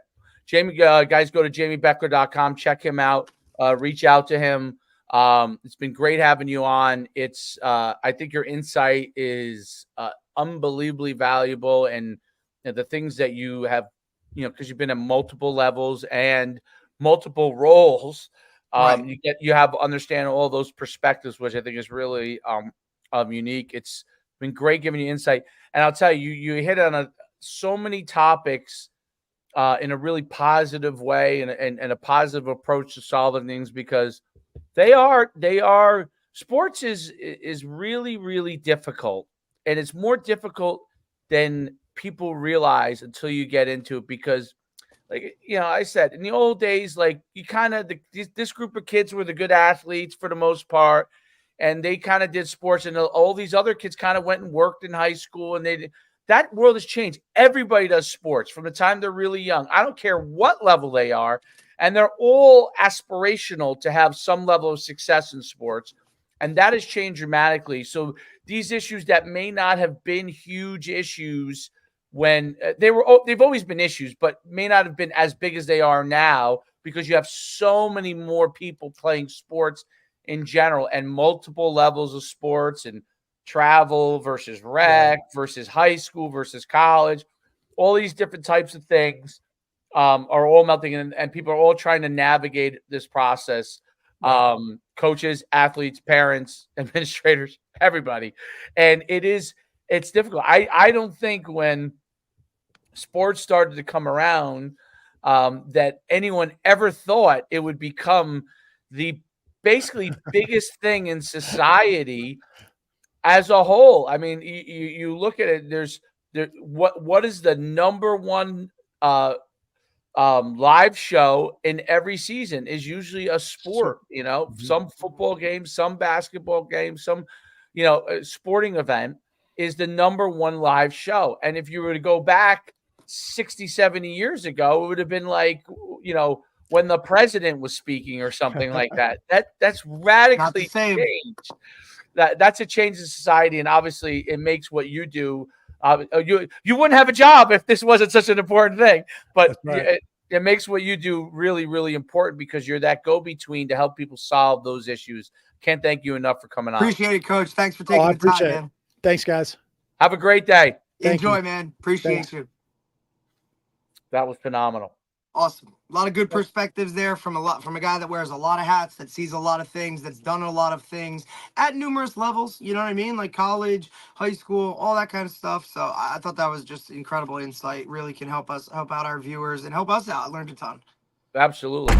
Jamie, guys, go to jamybechler.com. Check him out. Reach out to him. It's been great having you on. It's I think your insight is unbelievably valuable, and the things that you have, because you've been at multiple levels and multiple roles. Right. You have understand all those perspectives, which I think is really unique. It's been great giving you insight, and I'll tell you, you hit on so many topics in a really positive way and a positive approach to solving things, because they are sports is really, really difficult, and it's more difficult than people realize until you get into it, because I said in the old days, you kind of this group of kids were the good athletes for the most part, and they kind of did sports, and all these other kids kind of went and worked in high school, and that world has changed. Everybody does sports from the time they're really young. I don't care what level they are, and they're all aspirational to have some level of success in sports, and that has changed dramatically. So these issues that may not have been huge issues when they've always been issues, but may not have been as big as they are now because you have so many more people playing sports in general and multiple levels of sports and travel versus rec versus high school versus college, all these different types of things are all melting in, and people are all trying to navigate this process. Coaches, athletes, parents, administrators, everybody. And it's difficult. I don't think when sports started to come around that anyone ever thought it would become the basically biggest thing in society as a whole. I mean, you look at it, what is the number one live show in every season is usually a sport, some football game, some basketball game, some, sporting event is the number one live show. And if you were to go back 60, 70 years ago, it would have been like, when the president was speaking or something like that. That's radically changed. That's a change in society. And obviously it makes what you do. You wouldn't have a job if this wasn't such an important thing, but it makes what you do really, really important because you're that go-between to help people solve those issues. Can't thank you enough for coming on. Appreciate it, Coach. Thanks for taking the time, man. Thanks, guys. Have a great day. Enjoy, man. Appreciate you. That was phenomenal. Awesome. A lot of good perspectives there from a guy that wears a lot of hats, that sees a lot of things, that's done a lot of things at numerous levels. You know what I mean? Like college, high school, all that kind of stuff. So I thought that was just incredible insight. Really can help out our viewers and help us out. I learned a ton. Absolutely.